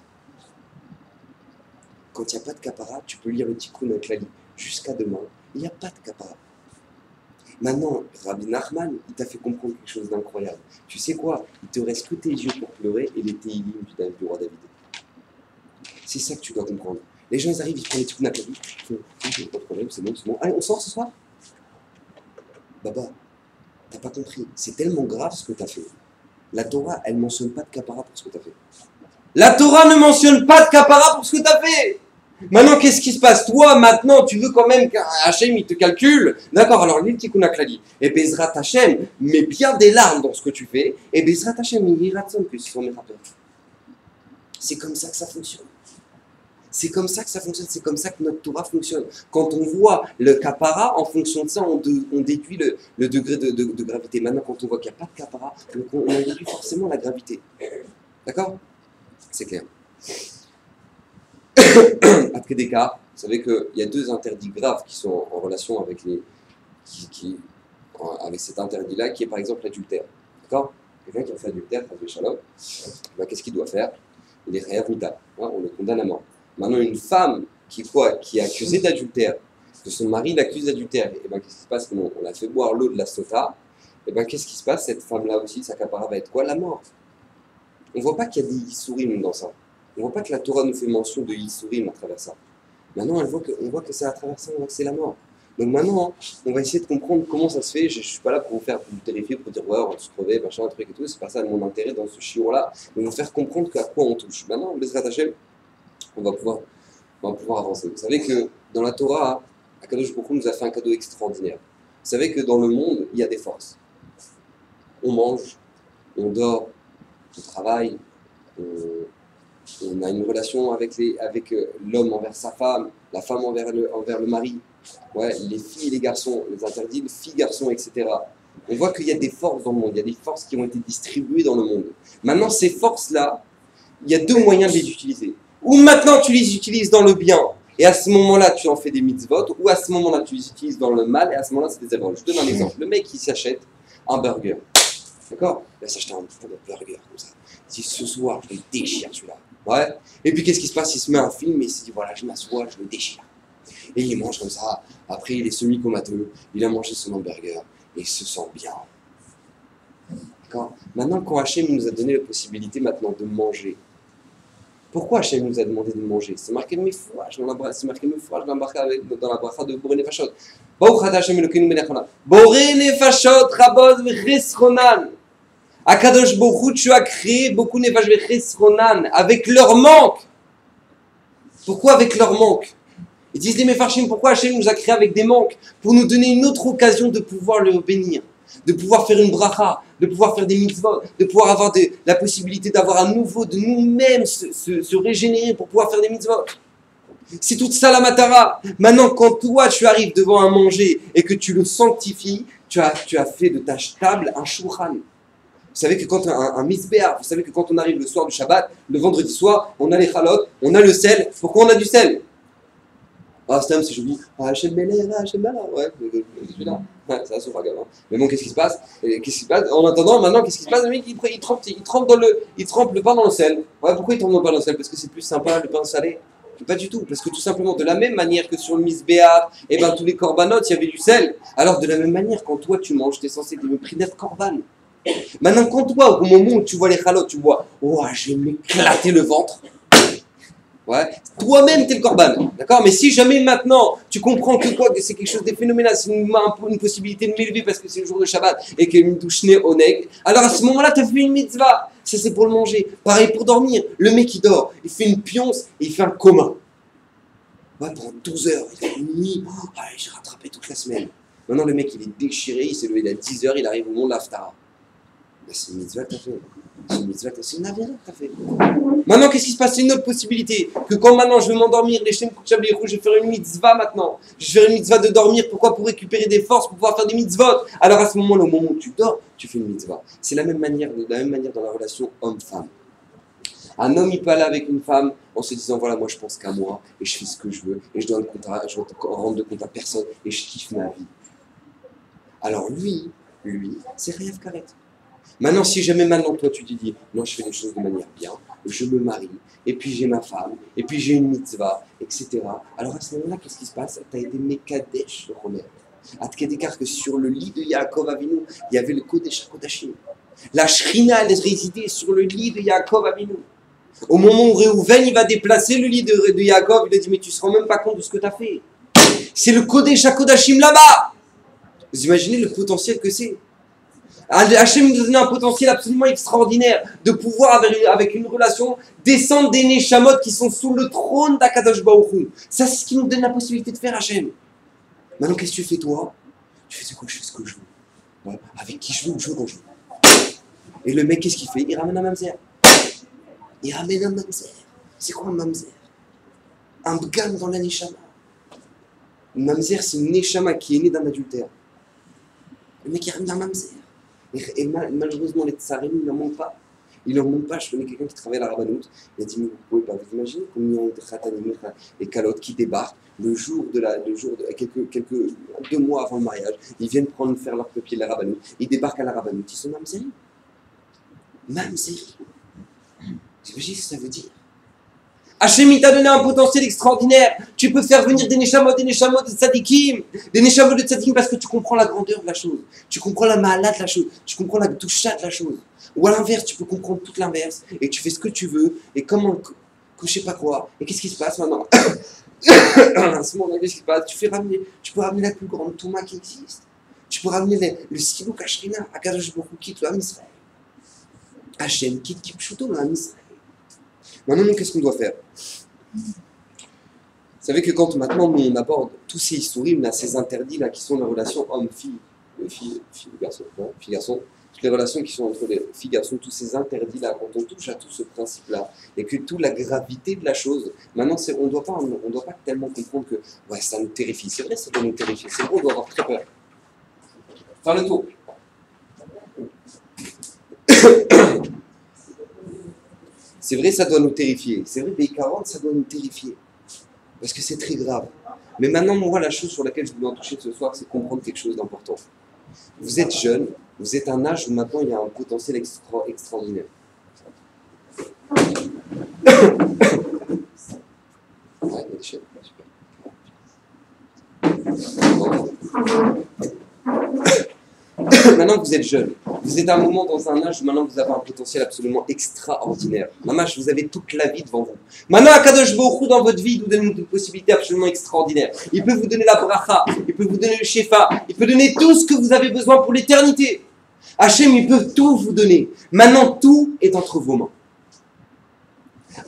Quand il n'y a pas de kapara, tu peux lire le tikkun avec la lit jusqu'à demain, il n'y a pas de kapara. Maintenant, Rabbi Nachman, il t'a fait comprendre quelque chose d'incroyable. Tu sais quoi? Il te reste que tes yeux pour pleurer et les téhilim du roi David. C'est ça que tu dois comprendre. Les gens, ils arrivent, ils prennent les tikkun avec la lit, ils font, pas de problème, c'est bon. Allez, on sort ce soir? Baba, t'as pas compris. C'est tellement grave ce que t'as fait. La Torah, elle ne mentionne pas de kapara pour ce que t'as fait. La Torah ne mentionne pas de kapara pour ce que t'as fait. Maintenant, qu'est-ce qui se passe? Toi, maintenant, tu veux quand même qu'Hachem, il te calcule. D'accord, alors lis le Tikkun HaKlali. Et Bezrat Hachem, mets bien des larmes dans ce que tu fais. Et Bezrat Hachem, il y ratson que ce sont mes rappeurs. C'est comme ça que ça fonctionne. C'est comme ça que ça fonctionne. C'est comme ça que notre Torah fonctionne. Quand on voit le kapara, en fonction de ça, on déduit le degré de gravité. Maintenant, quand on voit qu'il n'y a pas de kapara, on déduit forcément la gravité. D'accord? C'est clair. À Kedeka, vous savez qu'il y a deux interdits graves qui sont en relation avec avec cet interdit-là, qui est par exemple l'adultère. D'accord? Quelqu'un qui a fait adultère, qu'est-ce qu'il doit faire? Il est réavouta, on le condamne à mort. Maintenant, une femme qui est accusée d'adultère, que son mari l'accuse d'adultère, et ben qu'est-ce qui se passe? On l'a fait boire l'eau de la sota, et ben qu'est-ce qui se passe? Cette femme-là aussi, sa kapara va être quoi? La mort. On ne voit pas qu'il y a des issourim dans ça. On ne voit pas que la Torah nous fait mention de issourim à travers ça. Maintenant, on voit que c'est à travers ça, on voit que c'est la mort. Donc maintenant, on va essayer de comprendre comment ça se fait. Je ne suis pas là pour vous faire vous terrifier, pour dire ouais, on va se crever, machin, un truc et tout. C'est pas ça mon intérêt dans ce chiot-là. Mais vous faire comprendre à quoi on touche. Maintenant, on laisse rattacher, on va pouvoir avancer. Vous savez que dans la Torah, Akadosh Baruch Hu nous a fait un cadeau extraordinaire. Vous savez que dans le monde, il y a des forces. On mange, on dort, on travaille, on a une relation avec l'homme envers sa femme, la femme envers le mari, ouais, les filles et les garçons, les interdits, les filles, garçons, etc. On voit qu'il y a des forces dans le monde, il y a des forces qui ont été distribuées dans le monde. Maintenant, ces forces-là, il y a deux moyens de les utiliser. Ou maintenant tu les utilises dans le bien, et à ce moment-là tu en fais des mitzvot, ou à ce moment-là tu les utilises dans le mal, et à ce moment-là c'est des erreurs. Je te donne un exemple. Le mec qui s'achète un burger, d'accord? Il va s'acheter un burger comme ça. Il dit ce soir je le déchire celui-là. Ouais. Et puis qu'est-ce qui se passe? Il se met un film et il se dit voilà, je m'assois, je le déchire. Et il mange comme ça. Après il est semi-comateux, il a mangé son hamburger et il se sent bien. D'accord? Maintenant quand Hachem nous a donné la possibilité maintenant de manger, pourquoi Hachem nous a demandé de manger? C'est marqué Mefouach dans la bracha de Boré Nefashot. Baruch Ata Hashem Elokeinu melech haolam. Boré Nefashot rabot v'chesronan. Akadosh Baruch Hu, tu as créé beaucoup Nefash v'chesronan avec leur manque. Pourquoi avec leur manque? Ils disent les Mefarshim, pourquoi Hachem nous a créé avec des manques? Pour nous donner une autre occasion de pouvoir le bénir, de pouvoir faire une bracha, de pouvoir faire des mitzvot, de pouvoir avoir la possibilité d'avoir à nouveau de nous-mêmes se régénérer pour pouvoir faire des mitzvot. C'est toute ça la matara. Maintenant, quand toi tu arrives devant un manger et que tu le sanctifies, tu as fait de ta table un shulchan. Vous savez que quand un misbéar, vous savez que quand on arrive le soir du Shabbat, le vendredi soir, on a les chalotes, on a le sel. Pourquoi on a du sel? Ah, Stam, si je dis, ah, Hachem Belé, Hachem Belé, ouais, celui-là, ouais, ça sauf gamin. Mais bon, qu'est-ce qui se passe? En attendant, maintenant, qu'est-ce qui se passe? Le mec, il trempe le pain dans le sel. Ouais, pourquoi il trempe le pain dans le sel? Parce que c'est plus sympa, le pain salé. Pas du tout, parce que tout simplement, de la même manière que sur le misbéar, et ben tous les corbanotes, il y avait du sel. Alors, de la même manière, quand toi tu manges, tu es censé te prier d'être corban. Maintenant, quand toi, au moment où tu vois les chalotes, tu vois, oh, je vais m'éclater le ventre. Ouais. Toi-même, tu es le corban, d'accord? Mais si jamais maintenant, tu comprends que c'est quelque chose de phénoménal, c'est une possibilité de m'élever parce que c'est le jour de Shabbat et que me touche au neg, alors à ce moment-là, tu as fait une mitzvah. Ça, c'est pour le manger. Pareil pour dormir. Le mec, il dort, il fait une pionce et il fait un coma. Ouais, pendant 12 heures, il fait une nuit. Oh, j'ai rattrapé toute la semaine. Maintenant, le mec, il est déchiré, il s'est levé à 10 heures, il arrive au monde de l'Aftara. Ben, c'est une mitzvah que tu as fait. C'est une mitzvah que tu as fait. Maintenant, qu'est-ce qui se passe? C'est une autre possibilité. Que quand maintenant je vais m'endormir, je vais faire une mitzvah maintenant. Je vais faire une mitzvah de dormir. Pourquoi? Pour récupérer des forces, pour pouvoir faire des mitzvot. Alors à ce moment-là, au moment où tu dors, tu fais une mitzvah. C'est la même manière dans la relation homme-femme. Un homme, il peut aller avec une femme en se disant voilà, moi je pense qu'à moi et je fais ce que je veux et je dois rendre de compte à personne et je kiffe ma vie. Alors lui, c'est Rêve Karet. Maintenant, si jamais maintenant toi tu te dis non, je fais les choses de manière bien, je me marie, et puis j'ai ma femme, et puis j'ai une mitzvah, etc. Alors à ce moment-là, qu'est-ce qui se passe? Tu as été Mekadesh, le Romer. À Tkedekar, que sur le lit de Yaakov Avinu, il y avait le Kodesh HaKodashim. La Shrina, elle résidait sur le lit de Yaakov Avinu. Au moment où Réhouven, il va déplacer le lit de Yaakov, il a dit mais tu ne te rends même pas compte de ce que tu as fait. C'est le Kodesh HaKodashim là-bas. Vous imaginez le potentiel que c'est? Hachem nous a donné un potentiel absolument extraordinaire de pouvoir, avec une relation, descendre des Neshamot qui sont sous le trône d'Akadosh Baruch Hu. Ça, c'est ce qui nous donne la possibilité de faire Hachem. Maintenant, qu'est-ce que tu fais toi? Tu fais c'est quoi? Je fais ce que je veux. Ouais. Avec qui je veux quand je veux. Et le mec, qu'est-ce qu'il fait? Il ramène un mamzer. C'est quoi un mamzer? Un bgam dans la Neshama. Un mamzer, c'est une Neshama qui est née d'un adultère. Le mec, il ramène un mamzer. Et malheureusement, les tsarim, ils n'en manquent pas. Ils n'en manquent pas. Je connais quelqu'un qui travaille à la Rabbanout. Il a dit, mais vous pouvez pas vous imaginer combien de khatanim et calottes qui débarquent le jour de quelques 2 mois avant le mariage. Ils viennent faire leur papier de la Rabbanout. Ils débarquent à la Rabbanout. Ils sont mamzerim. Mamzerim. J'imagine ce que ça veut dire. Hachem, il t'a donné un potentiel extraordinaire. Tu peux faire venir des neshamot de tzadikim. Des neshamot de tzadikim parce que tu comprends la grandeur de la chose. Tu comprends la ma'ala de la chose. Tu comprends la doucha de la chose. Ou à l'inverse, tu peux comprendre tout l'inverse. Et tu fais ce que tu veux. Et comment que je sais pas quoi. Et qu'est-ce qui se passe maintenant? À ce moment-là, qu'est-ce qui se passe? Tu peux ramener la plus grande Touma qui existe. Tu peux ramener le Silo Kashrina, Akadosh Baruch Hu quitte le Ham Israël. Hachem quitte Kipchuto le Ham Israël. Maintenant, nous, qu'est-ce qu'on doit faire? Vous savez que quand maintenant on aborde tous ces histoires, là, ces interdits là, qui sont les relations homme-fille, fille-garçon, toutes les relations qui sont entre les filles-garçons, tous ces interdits là, quand on touche à tout ce principe là, et que toute la gravité de la chose, maintenant on doit pas tellement comprendre que ouais, ça nous terrifie. C'est vrai, ça doit nous terrifier. C'est vrai, on doit avoir très peur. Faire le tour. C'est vrai, ça doit nous terrifier. C'est vrai, B40, ça doit nous terrifier. Parce que c'est très grave. Mais maintenant, moi, la chose sur laquelle je voulais en toucher ce soir, c'est comprendre quelque chose d'important. Vous êtes jeune, vous êtes à un âge où maintenant il y a un potentiel extraordinaire. Ouais, il y a des chaînes, super. Maintenant que vous êtes jeune, vous êtes à un moment dans un âge où maintenant vous avez un potentiel absolument extraordinaire. Mamash, vous avez toute la vie devant vous. Maintenant, Akadosh Baruch Hu dans votre vie vous donne une possibilité absolument extraordinaire. Il peut vous donner la bracha, il peut vous donner le shefa, il peut donner tout ce que vous avez besoin pour l'éternité. Hachem, il peut tout vous donner. Maintenant, tout est entre vos mains.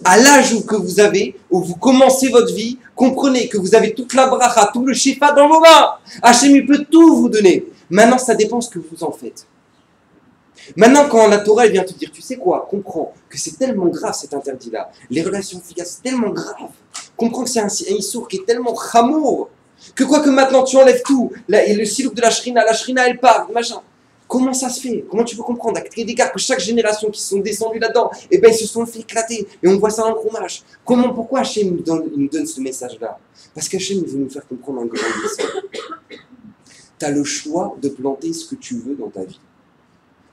À l'âge que vous avez, où vous commencez votre vie, comprenez que vous avez toute la bracha, tout le shefa dans vos mains. Hachem, il peut tout vous donner. Maintenant, ça dépend ce que vous en faites. Maintenant, quand la Torah elle vient te dire, tu sais quoi, comprends que c'est tellement grave cet interdit-là. Les relations filiales, c'est tellement grave. Comprends que c'est un issour qui est tellement chamour. Que quoi que maintenant tu enlèves tout, et le silouk de la shrina elle part, machin. Comment ça se fait? Comment tu peux comprendre à quel égard que chaque génération qui sont descendues là-dedans, eh ben ils se sont fait éclater. Et on voit ça dans le Chumash. Pourquoi Hachem nous donne ce message-là? Parce qu'Hachem veut nous faire comprendre un grand message. Tu as le choix de planter ce que tu veux dans ta vie.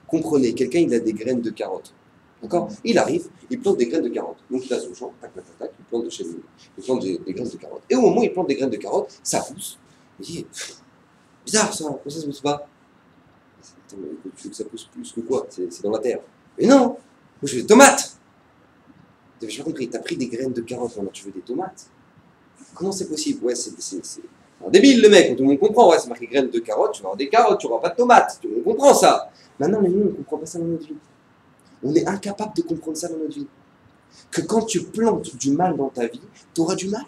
Comprenez, quelqu'un il a des graines de carottes. D'accord? Il arrive, il plante des graines de carottes. Donc il a son champ, tac, tac, tac, il plante de chez lui. Il plante des graines de carottes. Et au moment où il plante des graines de carottes, ça pousse. Il dit, bizarre ça, pourquoi ça se pousse pas? Attends, mais tu veux que ça pousse plus que quoi? C'est dans la terre. Mais non! Moi je veux des tomates! J'ai pas compris, t'as pris des graines de carottes, maintenant tu veux des tomates? Comment c'est possible? Ouais, c'est un débile le mec, tout le monde comprend, ouais, c'est marqué graines de carottes, tu vas avoir des carottes, tu n'auras pas de tomates, tout le monde comprend ça. Maintenant, mais nous, on ne comprend pas ça dans notre vie. On est incapable de comprendre ça dans notre vie. Que quand tu plantes du mal dans ta vie, tu auras du mal.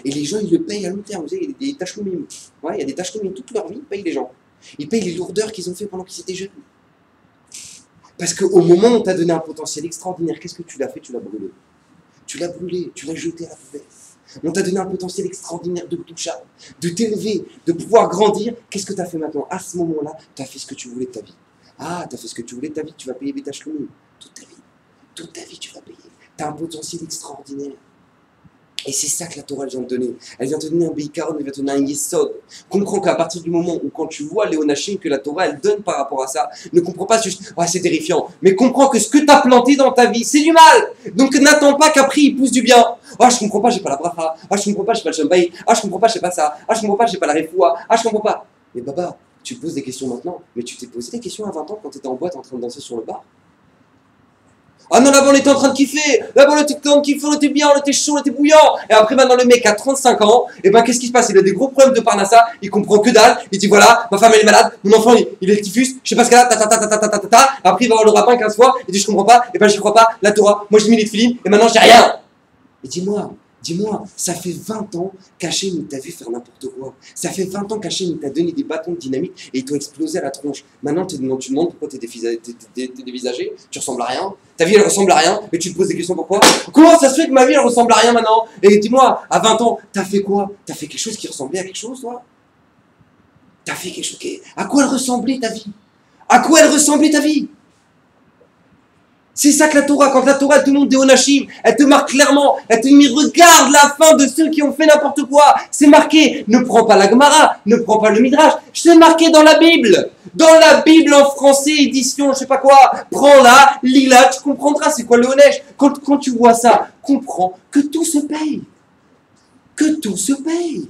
Et les gens, ils le payent à long terme. Vous savez, il y a des tâches mimes. Ouais, il y a des tâches mimes toute leur vie, ils payent les gens. Ils payent les lourdeurs qu'ils ont fait pendant qu'ils étaient jeunes. Parce qu'au moment où on t'a donné un potentiel extraordinaire, qu'est-ce que tu l'as fait? Tu l'as brûlé. Tu l'as brûlé, tu l'as jeté à la poubelle. On t'a donné un potentiel extraordinaire de toucha, de t'élever, de pouvoir grandir. Qu'est-ce que tu as fait maintenant? À ce moment-là, tu as fait ce que tu voulais de ta vie. Ah, tu as fait ce que tu voulais de ta vie, tu vas payer des tâches communes. Toute ta vie. Toute ta vie, tu vas payer. Tu as un potentiel extraordinaire. Et c'est ça que la Torah vient te donner. Elle vient te donner un Beikaron, elle vient te donner un Yesod. Comprends qu'à partir du moment où quand tu vois Léonachim que la Torah elle donne par rapport à ça, ne comprends pas juste « ouais, c'est terrifiant », mais comprends que ce que tu as planté dans ta vie, c'est du mal. Donc n'attends pas qu'après il pousse du bien. « Ah, je comprends pas, j'ai pas la bracha. Ah, je comprends pas, j'ai pas le shambaï. Ah, je comprends pas, j'ai pas ça. Ah, je comprends pas, j'ai pas la refoua. Ah, je comprends pas. » Mais Baba, tu poses des questions maintenant, mais tu t'es posé des questions à 20 ans quand tu étais en boîte en train de danser sur le bar. Ah non, là-bas on était en train de kiffer, là-bas on était en train de kiffer, on était bien, on était chaud, on était bouillant. Et après maintenant le mec a 35 ans, et ben qu'est-ce qui se passe? Il a des gros problèmes de parnassa, il comprend que dalle, il dit voilà, ma femme elle est malade, mon enfant il est le typhus, je sais pas ce qu'elle a, ta. Après il va voir le rabbin 15 fois, il dit je comprends pas, et ben j'y crois pas, la Torah, moi j'ai mis les films, et maintenant j'ai rien. Et dis-moi, ça fait 20 ans qu'Hachem t'a vu faire n'importe quoi. Ça fait 20 ans qu'Hachem t'a donné des bâtons de dynamite et ils t'ont explosé à la tronche. Maintenant, tu demandes pourquoi t'es dévisagé, tu ressembles à rien. Ta vie, elle ressemble à rien, et tu te poses des questions pourquoi? Comment ça se fait que ma vie, elle ressemble à rien maintenant? Et dis-moi, à 20 ans, t'as fait quoi? T'as fait quelque chose qui ressemblait à quelque chose, toi? T'as fait quelque chose qui... À quoi elle ressemblait ta vie? À quoi elle ressemblait ta vie? C'est ça que la Torah, quand la Torah elle te montre des Onashim, elle te marque clairement, elle te dit regarde la fin de ceux qui ont fait n'importe quoi. C'est marqué, ne prends pas la Gemara, ne prends pas le Midrash, c'est marqué dans la Bible. Dans la Bible en français, édition, je sais pas quoi, prends-la, lis-la, tu comprendras c'est quoi le Onesh. Quand tu vois ça, comprends que tout se paye. Que tout se paye.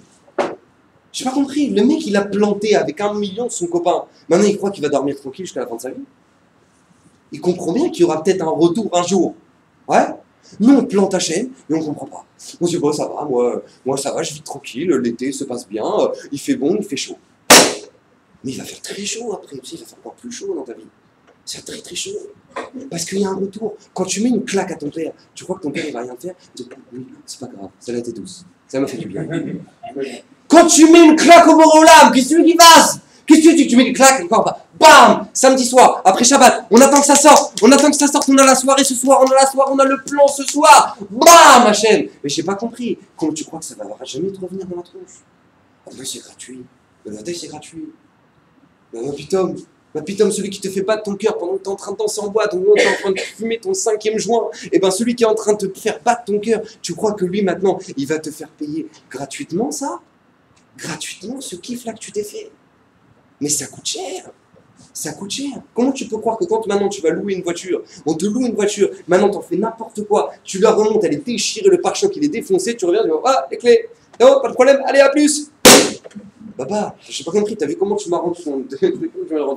J'ai pas compris, le mec il a planté avec 1 million de son copain. Maintenant il croit qu'il va dormir tranquille jusqu'à la fin de sa vie. Il comprend bien qu'il y aura peut-être un retour un jour. Ouais. Nous, on plante Hachem et on ne comprend pas. On se dit, bon, ça va, moi ça va, je vis tranquille, l'été se passe bien, il fait bon, il fait chaud. Mais il va faire très chaud après, tu sais, il va faire encore plus chaud dans ta vie. C'est très très chaud. Parce qu'il y a un retour. Quand tu mets une claque à ton père, tu crois que ton père il va rien faire, tu dis, oui, c'est pas grave, ça a été douce. Ça m'a fait du bien. Quand tu mets une claque au Borolam, qu'est-ce que tu veux qu'il fasse? Qu'est-ce que tu dis? Tu mets une claque, encore bam! Samedi soir, après Shabbat, on attend que ça sorte, on attend que ça sorte, on a la soirée ce soir, on a le plan ce soir, bam, ma chaîne! Mais j'ai pas compris. Comment tu crois que ça va jamais te revenir dans la tronche? Ah ben c'est gratuit. Le bataille c'est gratuit. Ma pitom, celui qui te fait battre ton cœur pendant que tu es en train de danser en boîte, ou tu es en train de fumer ton 5e joint, et ben celui qui est en train de te faire battre ton cœur, tu crois que lui maintenant, il va te faire payer gratuitement ça? Gratuitement ce kiff là que tu t'es fait? Mais ça coûte cher. Ça coûte cher. Comment tu peux croire que quand maintenant tu vas louer une voiture, on te loue une voiture, maintenant t'en fais n'importe quoi, tu la remontes, elle est déchirée, le pare-choc il est défoncé, tu reviens, tu dis ah les clés, non pas de problème, allez à plus. Papa, j'ai pas compris, t'as vu comment tu m'as rendu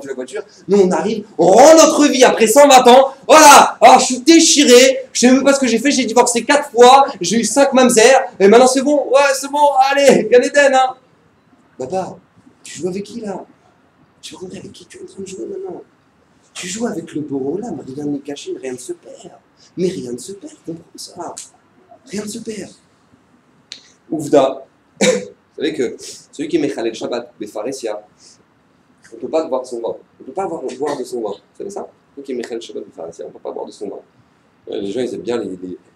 la voiture? Nous on arrive, on rend notre vie après 120 ans, voilà, alors je suis déchiré, je sais même pas ce que j'ai fait, j'ai divorcé 4 fois, j'ai eu 5 mamzères, et maintenant c'est bon, ouais c'est bon, allez, Gan Eden, hein. Papa, tu joues avec qui là? Tu vas compris avec qui tu es en train de jouer maintenant? Tu joues avec le Borolam, rien n'est caché, rien ne se perd. Mais rien ne se perd, comprends ça. Rien ne se perd. Ouvda. Vous savez que celui qui est Mechalel Shabbat, Befaresia, on ne peut pas boire de son vin. On ne peut pas boire de son vin. Vous savez ça? Celui qui est Mechalel Shabbat, Befaresia, on ne peut pas boire de son vin. Les gens, ils aiment bien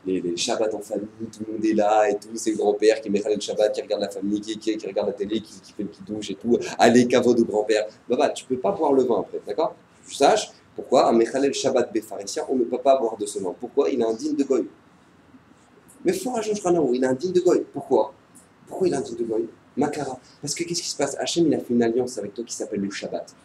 les Shabbats en famille, tout le monde est là et tout, c'est grand-père qui met le Shabbat, qui regarde la famille, qui regarde la télé, qui fait le kidouche et tout. Allez, caveau de grand-père. Bah, tu peux pas boire le vin après, d'accord? Tu saches pourquoi un Mechalel Shabbat Befaresia, on ne peut pas boire de ce vin. Pourquoi? Il a un digne de Goy. Mais fort à Jean Shranao, il a un digne de Goy. Pourquoi? Pourquoi il a un digne de Goy? Makara. Parce que qu'est-ce qui se passe? Hachem, il a fait une alliance avec toi qui s'appelle le Shabbat.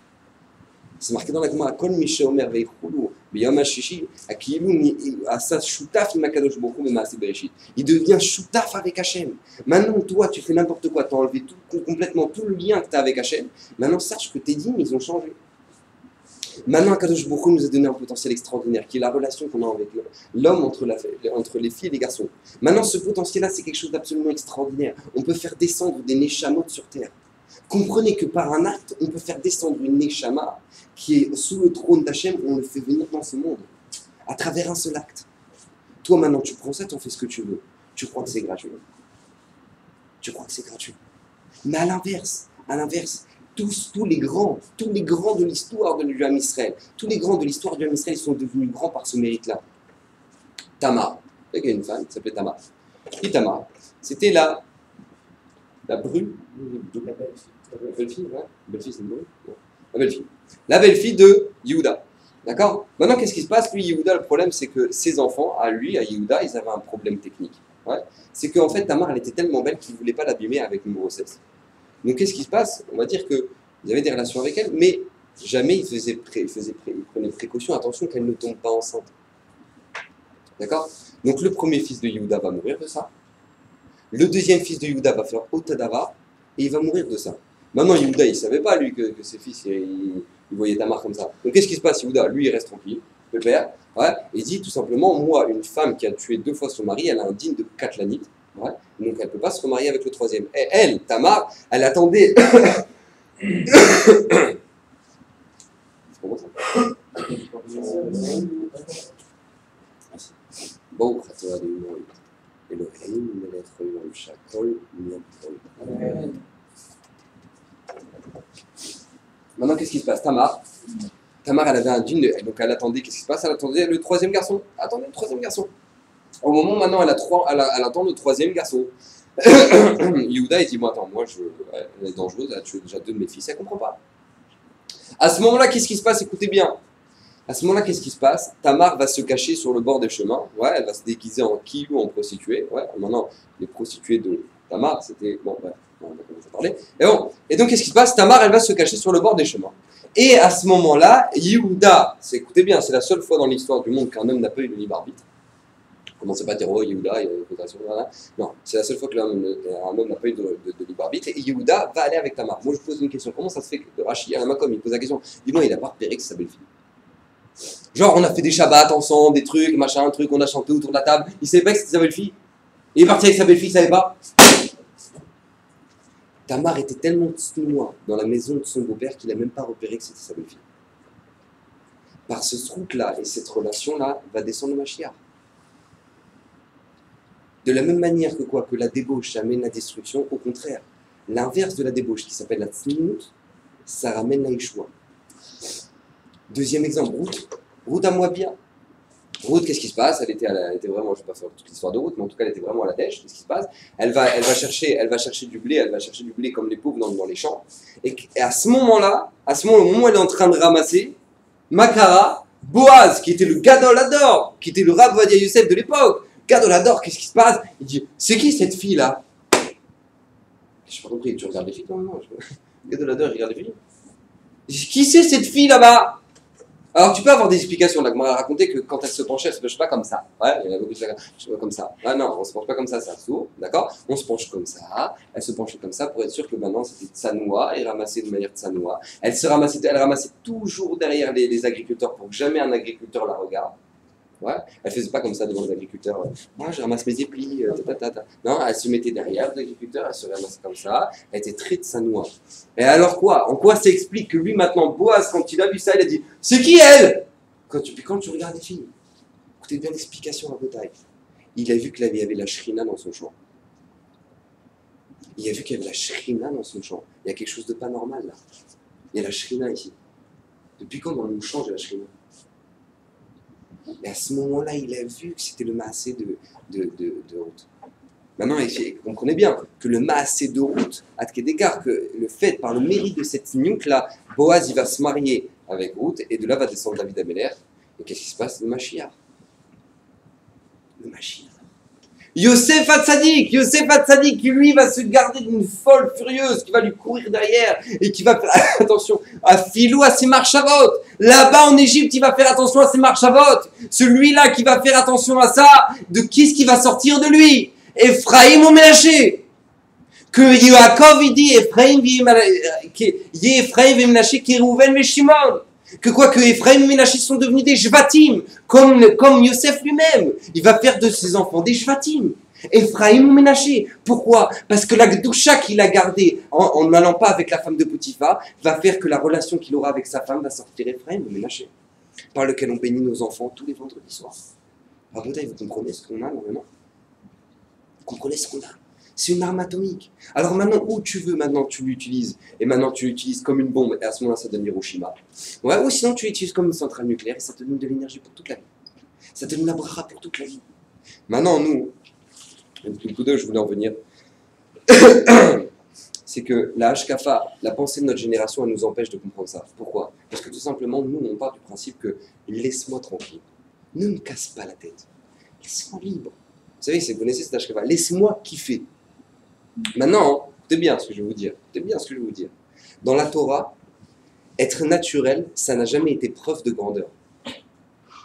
C'est marqué dans la Gemara, Kol Misha Omer Veichulu, Biyom HaShishi, Akilu Asas Shutaf Imakadosh Bokhu Bemaaseh Bereshit. Il devient Shutaf avec Hachem. Maintenant, toi, tu fais n'importe quoi, tu as enlevé complètement tout le lien que tu as avec Hachem. Maintenant, sache que tes dîmes, ils ont changé. Maintenant, Akadosh Bokhu nous a donné un potentiel extraordinaire, qui est la relation qu'on a avec l'homme entre les filles et les garçons. Maintenant, ce potentiel-là, c'est quelque chose d'absolument extraordinaire. On peut faire descendre des Neshamot sur terre. Comprenez que par un acte, on peut faire descendre une Neshama qui est sous le trône d'Hachem, on le fait venir dans ce monde, à travers un seul acte. Toi maintenant, tu prends ça, tu en fais ce que tu veux. Tu crois que c'est gratuit. Tu crois que c'est gratuit. Mais à l'inverse, tous les grands de l'histoire du Ham Israël, tous les grands de l'histoire du Ham Israël sont devenus grands par ce mérite-là. Tamar, il y a une femme qui s'appelait Tamar. Qui Tamar? C'était la belle-fille, ouais. Belle-fille, c'est une brune? Ouais. La belle-fille. La belle-fille de Yehuda. D'accord? Maintenant, qu'est-ce qui se passe? Lui, Yehuda, le problème, c'est que ses enfants, à Yehuda, ils avaient un problème technique. Ouais? C'est qu'en fait, Tamar, elle était tellement belle qu'il ne voulait pas l'abîmer avec une grossesse. Donc, qu'est-ce qui se passe? On va dire qu'ils avaient des relations avec elle, mais jamais ils prenaient précaution, attention qu'elle ne tombe pas enceinte. D'accord? Donc, le premier fils de Yehuda va mourir de ça. Le deuxième fils de Yehuda va faire Otadava et il va mourir de ça. Maintenant, Yehuda, il ne savait pas, lui, que ses fils, il voyait Tamar comme ça. Donc, qu'est-ce qui se passe? Yehuda, lui, il reste tranquille, le père, ouais, il dit tout simplement, moi, une femme qui a tué 2 fois son mari, elle a un digne de Katlanit, ouais, donc elle ne peut pas se remarier avec le troisième. Et elle, Tamar, elle attendait... C'est comment ça? Bon, maintenant, qu'est-ce qui se passe? Tamar, elle avait un dîne, donc elle attendait, qu'est-ce qui se passe? Elle attendait le troisième garçon. Attendez le troisième garçon. Au moment maintenant, elle attend le troisième garçon. Yehuda, il dit, bon, attends, moi, elle est dangereuse, elle a tué déjà 2 de mes fils, elle ne comprend pas. À ce moment-là, qu'est-ce qui se passe? Écoutez bien. À ce moment-là, qu'est-ce qui se passe? Tamar va se cacher sur le bord des chemins. Ouais, elle va se déguiser en kilou, en prostituée. Ouais, maintenant, les prostituées de Tamar, c'était... Bon, bref, on va commencer à parler. Et bon, et donc, qu'est-ce qui se passe? Tamar, elle va se cacher sur le bord des chemins. Et à ce moment-là, Yehuda, écoutez bien, c'est la seule fois dans l'histoire du monde qu'un homme n'a pas eu de libre arbitre. Commencez pas à dire, oh, Yehuda, il y a une cotation, voilà. Non, c'est la seule fois qu'un homme n'a pas eu de libre arbitre. Et Yehuda va aller avec Tamar. Moi, je pose une question. Comment ça se fait que Rashi, Makom, il pose la question, dis-moi, il n'a pas repéré que c'est sa belle-fille? Genre, on a fait des shabbats ensemble, des trucs, machin, un truc, on a chanté autour de la table. Il savait pas que c'était sa belle-fille. Il est parti avec sa belle-fille, il savait pas. Tamar était tellement tsnoua dans la maison de son beau-père qu'il n'a même pas repéré que c'était sa belle-fille. Par ce truc-là et cette relation-là, va descendre le Mashiach. De la même manière que quoi, que la débauche amène la destruction, au contraire, l'inverse de la débauche, qui s'appelle la tsniout, ça ramène la Yeshua. Deuxième exemple, Ruth à Moabia. Ruth, qu'est-ce qui se passe? Elle était vraiment, je ne vais pas faire toute l'histoire de Ruth, mais en tout cas, elle était vraiment à la dèche. Qu'est-ce qui se passe? Elle va chercher du blé comme les pauvres dans les champs. Et à ce moment-là, au moment où elle est en train de ramasser, Makara, Boaz, qui était le Gadolador, qui était le Rav Ovadia Yosef de l'époque, Gadolador, qu'est-ce qui se passe? Il dit, c'est qui cette fille-là? Je n'ai pas compris, tu regardes les filles? Non. Gadolador, il regarde les filles. Qui c'est cette fille là-bas? Alors tu peux avoir des explications. La Gemara a raconté que quand elle se penchait, elle se penche pas comme ça. Ouais, il y en a beaucoup qui se comme ça. Ah non, on se penche pas comme ça, c'est sourd, d'accord? On se penche comme ça. Elle se penchait comme ça pour être sûre que maintenant c'était tsanoua et ramassée de manière tsanoua. Elle ramassait toujours derrière les agriculteurs pour que jamais un agriculteur la regarde. Ouais, elle faisait pas comme ça devant les agriculteurs. Moi, je ramasse mes éplis. Non, elle se mettait derrière les agriculteurs, elle se ramassait comme ça. Elle était très tsanoua. Et alors quoi? En quoi ça explique que lui maintenant, Boaz, quand il a vu ça, il a dit c'est qui elle? Quand tu regardes les filles, écoutez bien l'explication à bataille. Il a vu qu'il y avait la shrina dans son champ. Il a vu qu'il y avait la shrina dans son champ. Il y a quelque chose de pas normal là. Il y a la shrina ici. Depuis quand dans le champ j'ai la shrina? Et à ce moment-là, il a vu que c'était le maasé de Ruth. Maintenant, comprenez bien que le maasé de Ruth, à Tkedekar, que le fait, par le mérite de cette niouk-là, Boaz, il va se marier avec Ruth, et de là va descendre David Améler. Et qu'est-ce qui se passe? Le Mashiach. Le Mashiach. Yosef Hatzadik, qui lui va se garder d'une folle furieuse, qui va lui courir derrière et qui va faire attention à Philou, à ses marchavot. Là-bas en Égypte, il va faire attention à ses marchavot. Celui-là qui va faire attention à ça, de qui ce qui va sortir de lui? Ephraim ou Ménaché. Que Yaakov il dit Ephraim et Ménaché qui est Rouven et Shimon. Que quoi que Ephraim et Ménaché sont devenus des Shvatim, comme Yosef lui-même. Il va faire de ses enfants des Shvatim. Ephraim ou Ménaché. Pourquoi? Parce que la Gdusha qu'il a gardée en n'allant pas avec la femme de Potiphar va faire que la relation qu'il aura avec sa femme va sortir Ephraim ou Ménaché. Par lequel on bénit nos enfants tous les vendredis soirs. Ah, vous comprenez ce qu'on a normalement? Vous comprenez ce qu'on a? C'est une arme atomique. Alors maintenant, où tu veux, maintenant tu l'utilises. Et maintenant tu l'utilises comme une bombe, et à ce moment-là, ça donne Hiroshima. Ouais, ou sinon tu l'utilises comme une centrale nucléaire, et ça te donne de l'énergie pour toute la vie. Ça te donne la bracha pour toute la vie. Maintenant, nous, le coup d'œil, je voulais en venir, c'est que la Hashkafa, la pensée de notre génération, elle nous empêche de comprendre ça. Pourquoi? Parce que tout simplement, nous, on part du principe que laisse-moi tranquille. Ne me casse pas la tête. Laisse-moi libre. Vous savez, vous connaissez cette Hashkafa. Laisse-moi kiffer. Maintenant, écoutez bien ce que je vais vous dire. Dans la Torah, être naturel, ça n'a jamais été preuve de grandeur.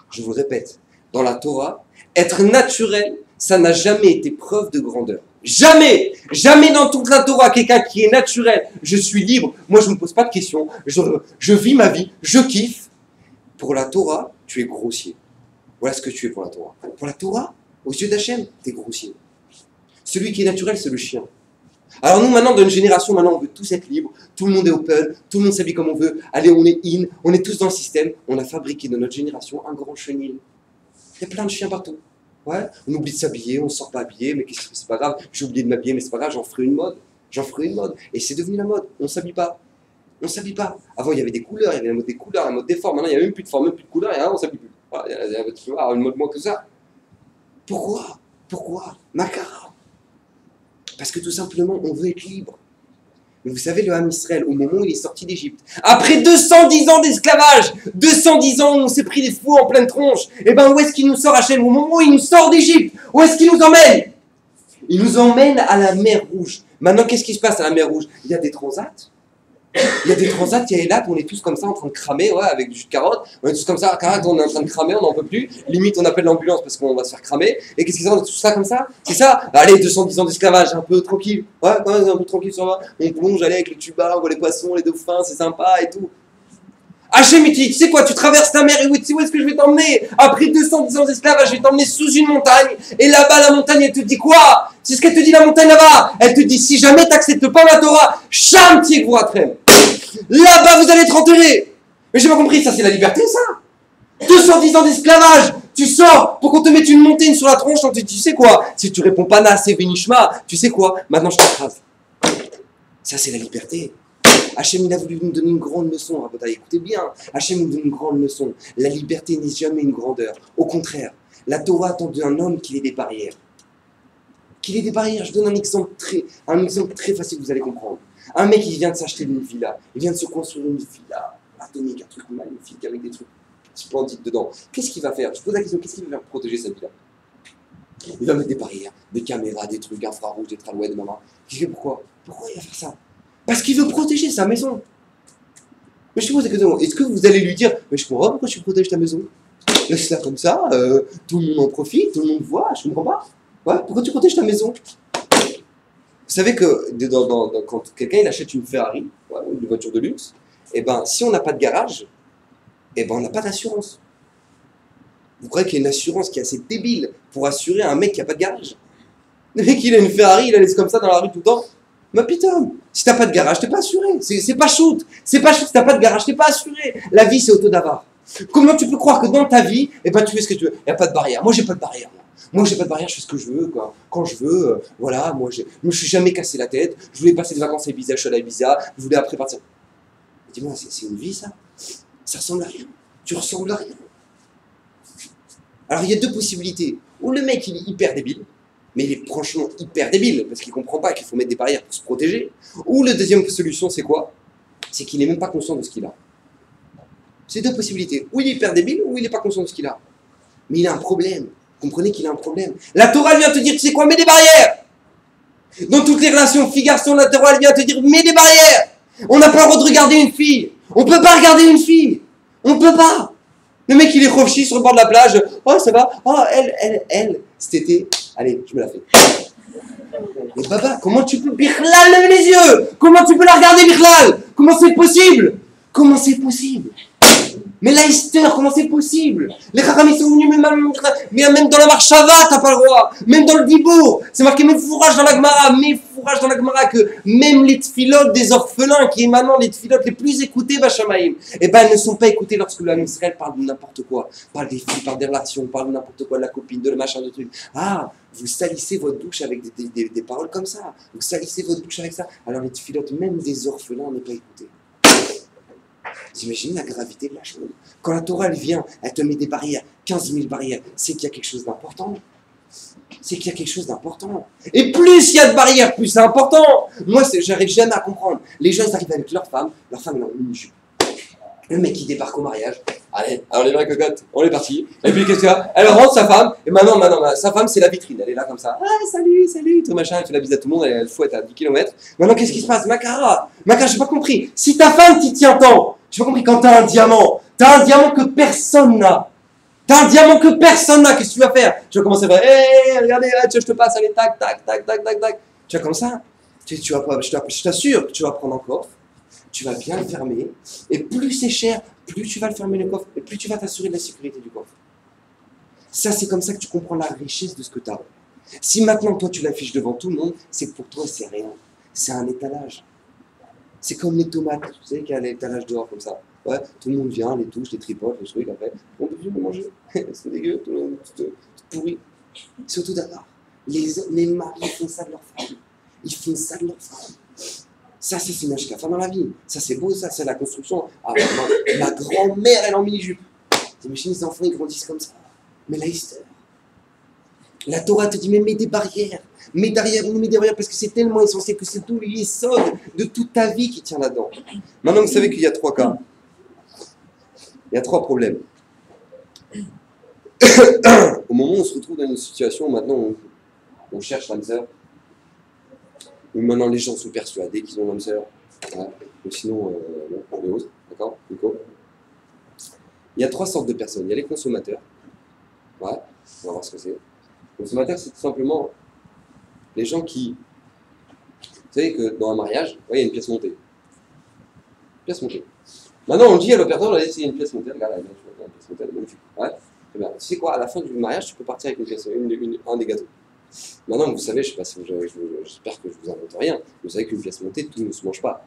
Je vous le répète. Dans la Torah, être naturel, ça n'a jamais été preuve de grandeur. Jamais! Jamais dans toute la Torah, quelqu'un qui est naturel, je suis libre, moi je ne me pose pas de questions, je vis ma vie, je kiffe. Pour la Torah, tu es grossier. Voilà ce que tu es pour la Torah. Pour la Torah, aux yeux d'Hachem, tu es grossier. Celui qui est naturel, c'est le chien. Alors nous, maintenant, dans une génération, maintenant, on veut tous être libres, tout le monde est open, tout le monde s'habille comme on veut, allez, on est in, on est tous dans le système. On a fabriqué dans notre génération un grand chenil. Il y a plein de chiens partout. Ouais, on oublie de s'habiller, on ne sort pas habillé, mais qu'est-ce que c'est pas grave, j'ai oublié de m'habiller, mais c'est pas grave, j'en ferai une mode. Et c'est devenu la mode, on ne s'habille pas. Avant, il y avait des couleurs, il y avait la mode des couleurs, la mode des formes. Maintenant, il n'y a même plus de forme, même plus de couleurs, et là, on ne s'habille plus. Voilà, il y a une mode moins que ça. Pourquoi? Makara. Parce que tout simplement, on veut être libre. Mais vous savez, le Ham Israël, au moment où il est sorti d'Égypte, après 210 ans d'esclavage, 210 ans où on s'est pris des fous en pleine tronche, et bien où est-ce qu'il nous sort Hachem? Au moment où il nous sort d'Égypte, où est-ce qu'il nous emmène? Il nous emmène à la mer Rouge. Maintenant, qu'est-ce qui se passe à la mer Rouge? Il y a des transats. Il y a Elat, on est tous comme ça en train de cramer, ouais, avec du jus de carotte. On est tous comme ça, on est en train de cramer, on n'en peut plus. Limite, on appelle l'ambulance parce qu'on va se faire cramer. Et qu'est-ce qu'ils ont? Tout ça comme ça? C'est ça? Allez, 210 ans d'esclavage, un peu tranquille. Ouais, un peu tranquille sur moi. On plonge, allez, avec le tuba, on voit les poissons, les dauphins, c'est sympa et tout. Hachem, il te dit, tu sais quoi, tu traverses ta mer et où est-ce que je vais t'emmener? Après 210 ans d'esclavage, je vais t'emmener sous une montagne. Et là-bas, la montagne, elle te dit quoi? C'est ce qu'elle te dit, la montagne là-bas. Elle te dit, si jamais tu n'acceptes pas ma Torah, Sham Tiekvoatrem. Là-bas, vous allez être enterrés. Mais j'ai pas compris, ça c'est la liberté, ça? 210 ans d'esclavage. Tu sors pour qu'on te mette une montagne sur la tronche. On te dit, tu sais quoi? Si tu réponds pas Nas et Venishma, tu sais quoi? Maintenant, je t'écrase. Ça, c'est la liberté. Hachem, il a voulu nous donner une grande leçon, Rabotai, écoutez bien. Hachem nous donne une grande leçon. La liberté n'est jamais une grandeur. Au contraire, la Torah attend d'un homme qu'il ait des barrières. Qu'il ait des barrières. Je donne un exemple très facile, vous allez comprendre. Un mec, il vient de s'acheter une villa. Il vient de se construire une villa atomique, un truc magnifique avec des trucs splendides dedans. Qu'est-ce qu'il va faire? Je pose la question, qu'est-ce qu'il va faire pour protéger sa villa? Il va mettre des barrières, des caméras, des trucs infrarouges, des tramways de maman. Pourquoi il va faire ça? Parce qu'il veut protéger sa maison. Mais je te pose la question, est-ce que vous allez lui dire, mais je comprends pas pourquoi tu protèges ta maison? Laisse-la comme ça, tout le monde en profite, tout le monde voit, je comprends pas. Ouais, pourquoi tu protèges ta maison? Vous savez que quand quelqu'un il achète une Ferrari, ouais, une voiture de luxe, et ben si on n'a pas de garage, et ben on n'a pas d'assurance. Vous croyez qu'il y a une assurance qui est assez débile pour assurer un mec qui n'a pas de garage? Le mec il a une Ferrari, il la laisse comme ça dans la rue tout le temps. Mais putain, si t'as pas de garage, t'es pas assuré. C'est pas shoot. C'est pas shoot. Si t'as pas de garage, t'es pas assuré. La vie, c'est auto-d'avare. Comment tu peux croire que dans ta vie, eh ben, tu fais ce que tu veux? Il n'y a pas de barrière. Moi, j'ai pas de barrière. Moi, j'ai pas de barrière, je fais ce que je veux, quoi. Quand je veux, voilà, moi, je me suis jamais cassé la tête. Je voulais passer des vacances à Ibiza, je suis allé à Ibiza. Je voulais après partir. Dis-moi, c'est une vie, ça? Ça ressemble à rien. Tu ressembles à rien. Alors, il y a deux possibilités. Ou le mec, il est hyper débile. Mais il est franchement hyper débile, parce qu'il ne comprend pas qu'il faut mettre des barrières pour se protéger. Ou la deuxième solution, c'est quoi? C'est qu'il n'est même pas conscient de ce qu'il a. C'est deux possibilités. Ou il est hyper débile, ou il n'est pas conscient de ce qu'il a. Mais il a un problème. Comprenez qu'il a un problème. La Torah vient te dire, tu sais quoi, mets des barrières. Dans toutes les relations fille-garçon, la Torah vient te dire, mets des barrières. On n'a pas le droit de regarder une fille. On ne peut pas regarder une fille. On ne peut pas. Le mec, il est rochi sur le bord de la plage. Oh, ça va. Oh, elle. Cet été, allez, je me la fais. Mais Baba, comment tu peux, Bichlal, lève les yeux? Comment tu peux la regarder, Bichlal? Comment c'est possible? Comment c'est possible? Mais Leicester, comment c'est possible? Les Chachamim sont venus, même dans la Marshava, t'as pas le droit. Même dans le Dibour, c'est marqué mes fourrages dans la Gemara, que même les tfilotes des orphelins, qui est maintenant les tfilotes les plus écoutées, Bachamaïm, eh ben, elles ne sont pas écoutées lorsque l'homme Israël parle de n'importe quoi. Parle des filles, parle des relations, parle de n'importe quoi, de la copine, de le machin, de truc. Ah, vous salissez votre douche avec des paroles comme ça. Vous salissez votre douche avec ça. Alors les tfilotes, même des orphelins, n'est pas écouté. Vous imaginez la gravité de la chose? Quand la Torah elle vient, elle te met des barrières, 15 000 barrières, c'est qu'il y a quelque chose d'important. C'est qu'il y a quelque chose d'important. Et plus il y a de barrières, plus c'est important. Moi, j'arrive jamais à comprendre. Les gens, ils arrivent avec leur femme elle a une mini-jupe. Le mec, il débarque au mariage. Allez, alors les vraies cocottes, on est parti. Et puis qu'est-ce qu'il y a? Elle rentre sa femme, et maintenant, sa femme, c'est la vitrine. Elle est là comme ça. Ah, salut, tout machin, elle fait la bise à tout le monde, elle fouette à 10 km. Maintenant, qu'est-ce qui se passe? Makara, j'ai pas compris. Si ta femme t'y tient tant, j'ai pas compris, quand t'as un diamant que personne n'a. T'as un diamant que personne n'a, qu'est-ce que tu vas faire? Tu vas commencer à faire, hé, regardez, je te passe, allez, tac. Tu vas comme ça. Tu vas pas, je t'assure que tu vas prendre un coffre, tu vas bien le fermer, et plus c'est cher, plus tu vas le fermer le coffre, et plus tu vas t'assurer de la sécurité du coffre. Ça, c'est comme ça que tu comprends la richesse de ce que tu as. Si maintenant, toi, tu l'affiches devant tout le monde, c'est que pour toi, c'est rien. C'est un étalage. C'est comme les tomates, vous savez qu'il y a l'étalage dehors comme ça. Ouais, tout le monde vient, les touche, les tripote, les trucs, après, on peut plus les manger. C'est dégueu, tout pourri. Surtout d'abord, les maris font ça de leur femme. Ils font ça de leur femme. Ça, c'est une ashkafa dans la vie. Ça, c'est beau, ça, c'est la construction. Ah, ma grand-mère, elle est en mini-jupe. T'imagines, les enfants, ils grandissent comme ça. Mais Leicester, la Torah te dit, mais mets des barrières. Mets des barrières parce que c'est tellement essentiel que c'est tout l'essor de toute ta vie qui tient là-dedans. Maintenant, vous savez qu'il y a 3 cas. Il y a 3 problèmes. Au moment où on se retrouve dans une situation où maintenant on cherche l'âme sœur, où maintenant les gens sont persuadés qu'ils ont l'âme sœur, voilà. Ou sinon, on les ose, d'accord, Nico. Il y a 3 sortes de personnes. Il y a les consommateurs. Ouais, on va voir ce que c'est. Les consommateurs, c'est tout simplement les gens qui... Vous savez que dans un mariage, il y a une pièce montée. Pièce montée. Maintenant, on dit à l'opérateur, on a dit, c'est une pièce montée, regarde, une pièce montée, magnifique. Ouais, très bien. Tu sais quoi, à la fin du mariage, tu peux partir avec un des gâteaux. Maintenant, vous savez, je sais pas si j'espère que je vous invente rien, vous savez qu'une pièce montée, tout ne se mange pas.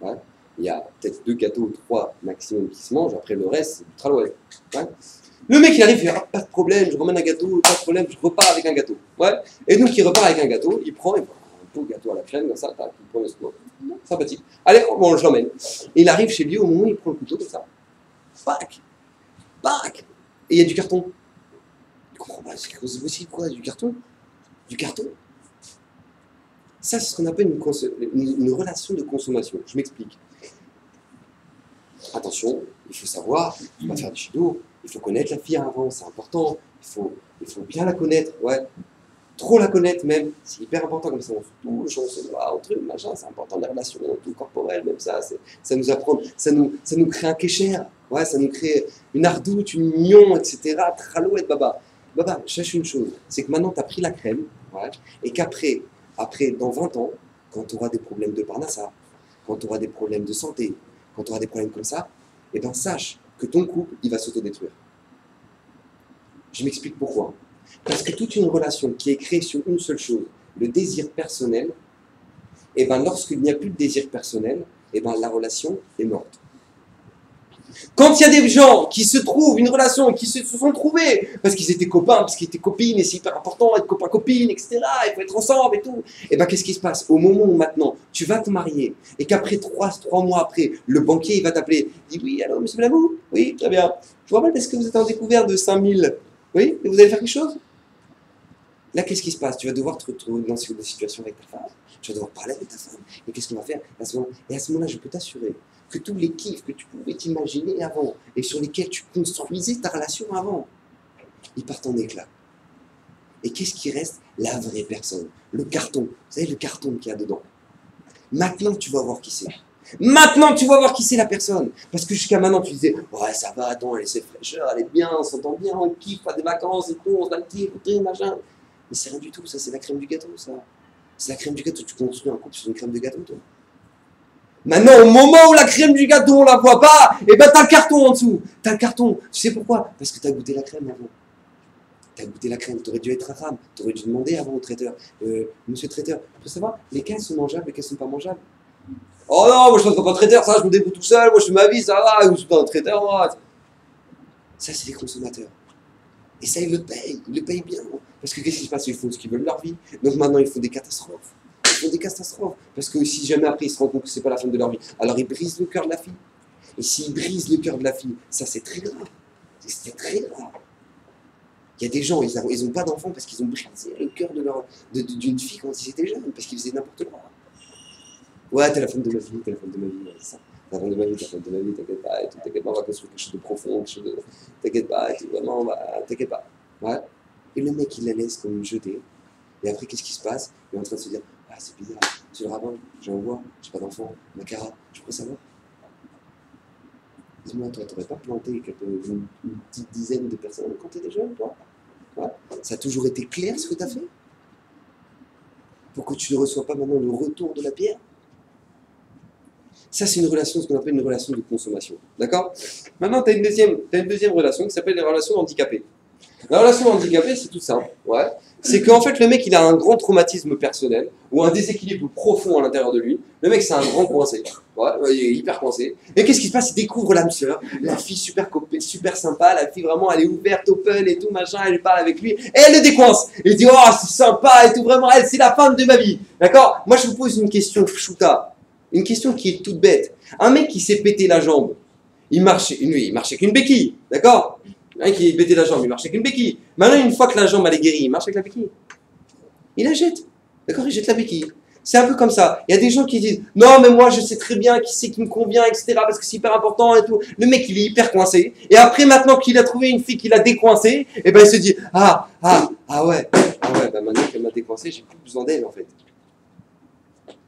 Ouais. Il y a peut-être 2 gâteaux ou 3 maximum qui se mangent, après le reste, c'est du travail. Ouais. Le mec, il arrive, il fait ah, pas de problème, je ramène un gâteau, pas de problème, je repars avec un gâteau. Ouais. Et donc, il repart avec un gâteau, il prend un beau gâteau à la crème, comme ça, il prend le score. Sympathique. Allez, bon, je l'emmène. Et il arrive chez lui, au moment où il prend le couteau, comme ça. Pac, pac. Et il y a du carton. Il comprend pas, c'est possible quoi, du carton? Du carton? Ça, c'est ce qu'on appelle une relation de consommation. Je m'explique. Attention, il faut savoir, il faut pas faire du chido, il faut connaître la fille avant, c'est important, il faut bien la connaître, ouais. Trop la connaître même, c'est hyper important, comme ça on se touche, on se voit, on truc, machin, c'est important, les relations, tout corporel, même ça, ça nous apprend, ça nous crée un kécher, ouais, ça nous crée une ardoute, une union, etc. Tralouette, baba. Baba, cherche une chose, c'est que maintenant tu as pris la crème, ouais, et qu'après, dans 20 ans, quand tu auras des problèmes de parnassa, quand tu auras des problèmes de santé, quand tu auras des problèmes comme ça, eh ben sache que ton couple, il va s'autodétruire. Je m'explique pourquoi. Parce que toute une relation qui est créée sur une seule chose, le désir personnel, et ben lorsqu'il n'y a plus de désir personnel, et ben la relation est morte. Quand il y a des gens qui se trouvent une relation, qui se sont trouvés, parce qu'ils étaient copains, parce qu'ils étaient copines, et c'est hyper important, être copain-copine, etc., il faut être ensemble et tout, et ben qu'est-ce qui se passe? Au moment où maintenant, tu vas te marier, et qu'après 3 mois après, le banquier il va t'appeler, il dit oui, allô, monsieur Blamou? Oui, très bien. Je vous rappelle, est-ce que vous êtes en découvert de 5000? Oui, et vous allez faire quelque chose? Là, qu'est-ce qui se passe? Tu vas devoir te retrouver dans des situations avec ta femme, tu vas devoir parler avec ta femme, et qu'est-ce qu'on va faire à ce moment? Et à ce moment-là, je peux t'assurer que tous les kiffs que tu pouvais t'imaginer avant, et sur lesquels tu construisais ta relation avant, ils partent en éclats. Et qu'est-ce qui reste? La vraie personne, le carton. Vous savez, le carton qu'il y a dedans. Maintenant, tu vas voir qui c'est. Maintenant, tu vas voir qui c'est la personne. Parce que jusqu'à maintenant, tu disais, ouais, ça va, attends, elle est fraîcheur, elle est bien, on s'entend bien, on kiffe, pas des vacances et tout, on se la kiffe, machin. Mais c'est rien du tout, ça, c'est la crème du gâteau, ça. C'est la crème du gâteau, tu construis un couple sur une crème de gâteau, toi. Maintenant, au moment où la crème du gâteau, on la voit pas, et ben t'as le carton en dessous. T'as le carton. Tu sais pourquoi? Parce que t'as goûté la crème avant. T'as goûté la crème, t'aurais dû être arabe, t'aurais dû demander avant au traiteur. Monsieur le traiteur, il faut savoir, lesquels sont mangeables, lesquels sont pas mangeables. Oh non, moi je ne serai pas traiteur, ça je me débrouille tout seul, moi je fais ma vie, ça va, je suis pas un traiteur, moi. Ça c'est les consommateurs. Et ça ils le payent bien. Parce que qu'est-ce qui se passe? Ils font ce qu'ils veulent de leur vie. Donc maintenant ils font des catastrophes. Ils font des catastrophes. Parce que si jamais après ils se rendent compte que c'est pas la femme de leur vie, alors ils brisent le cœur de la fille. Et s'ils brisent le cœur de la fille, ça c'est très grave. C'est très grave. Il y a des gens, ils n'ont pas d'enfants parce qu'ils ont brisé le cœur d'une fille quand ils étaient jeunes, parce qu'ils faisaient n'importe quoi. Ouais, t'es la femme de ma vie, t'es la femme de ma vie, ouais, c'est ça. T'es la femme de ma vie, t'es la femme de ma vie, t'inquiète pas, et tout, t'inquiète pas, on va construire quelque chose de profond, quelque chose de... T'inquiète pas, et tout, vraiment, on va... T'inquiète pas. Ouais. Et le mec, il la laisse comme une jetée. Et après, qu'est-ce qui se passe? Il est en train de se dire, ah, c'est bizarre, monsieur le rabbin, j'ai un voix, j'ai pas d'enfant, ma cara, je pourrais savoir. Dis-moi, toi, t'aurais pas planté une petite dizaine de personnes quand t'étais jeune, toi? Ouais. Ça a toujours été clair ce que t'as fait? Pour que tu ne reçois pas maintenant le retour de la pierre? Ça, c'est une relation, ce qu'on appelle une relation de consommation. D'accord? Maintenant, tu as une deuxième relation qui s'appelle les relations handicapées. La relation handicapée, c'est tout simple. Ouais. C'est qu'en fait, le mec, il a un grand traumatisme personnel ou un déséquilibre profond à l'intérieur de lui. Le mec, c'est un grand coincé. Ouais, il est hyper coincé. Et qu'est-ce qui se passe? Il découvre l'âme sœur, la fille super copée, super sympa, la fille vraiment, elle est ouverte, open et tout, machin, elle parle avec lui, et elle le décoince. Il dit, oh, c'est sympa et tout, vraiment, elle, c'est la femme de ma vie. D'accord? Moi, je vous pose une question, chouta. Une question qui est toute bête. Un mec qui s'est pété la jambe, il marchait avec une béquille, d'accord? Un qui s'est pété la jambe, il marche avec une béquille. Maintenant, une fois que la jambe elle est guérie, il marche avec la béquille. Il la jette, d'accord? Il jette la béquille. C'est un peu comme ça. Il y a des gens qui disent, non, mais moi, je sais très bien qui c'est qui me convient, etc., parce que c'est hyper important et tout. Le mec, il est hyper coincé. Et après, maintenant qu'il a trouvé une fille qui l'a décoincé, et ben, il se dit, ah ouais, bah maintenant qu'elle m'a décoincé, j'ai plus besoin d'elle, en fait.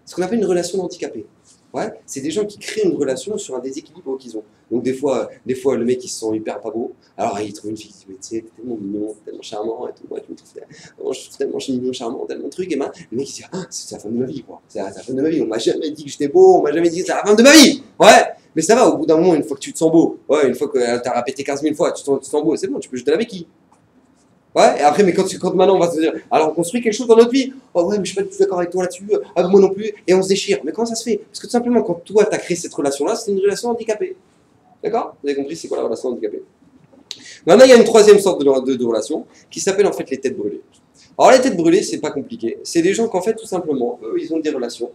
Ce qu'on appelle une relation handicapée. Ouais, c'est des gens qui créent une relation sur un déséquilibre qu'ils ont. Donc des fois, le mec il se sent hyper pas beau. Alors il trouve une fille qui dit mais tu sais, t'es tellement mignon, tellement charmant et tout. Moi, je trouve tellement mignon, charmant, tellement truc. Et ben le mec il se dit ah c'est la femme de ma vie quoi. C'est la femme de ma vie. On m'a jamais dit que j'étais beau, on m'a jamais dit que c'est la femme de ma vie. Ouais. Mais ça va, au bout d'un moment, une fois que tu te sens beau, ouais, une fois que tu as répété 15 000 fois, tu te sens beau, c'est bon, tu peux jeter la béquille. Ouais, et après, mais quand maintenant on va se dire, alors on construit quelque chose dans notre vie, oh ouais, mais je suis pas du tout d'accord avec toi là-dessus, ah, moi non plus, et on se déchire. Mais comment ça se fait? Parce que tout simplement, quand toi t'as créé cette relation-là, c'est une relation handicapée. D'accord? Vous avez compris, c'est quoi la relation handicapée? Maintenant, il y a une troisième sorte de relation qui s'appelle en fait les têtes brûlées. Alors, les têtes brûlées, c'est pas compliqué. C'est des gens qu'en fait, tout simplement, eux, ils ont des relations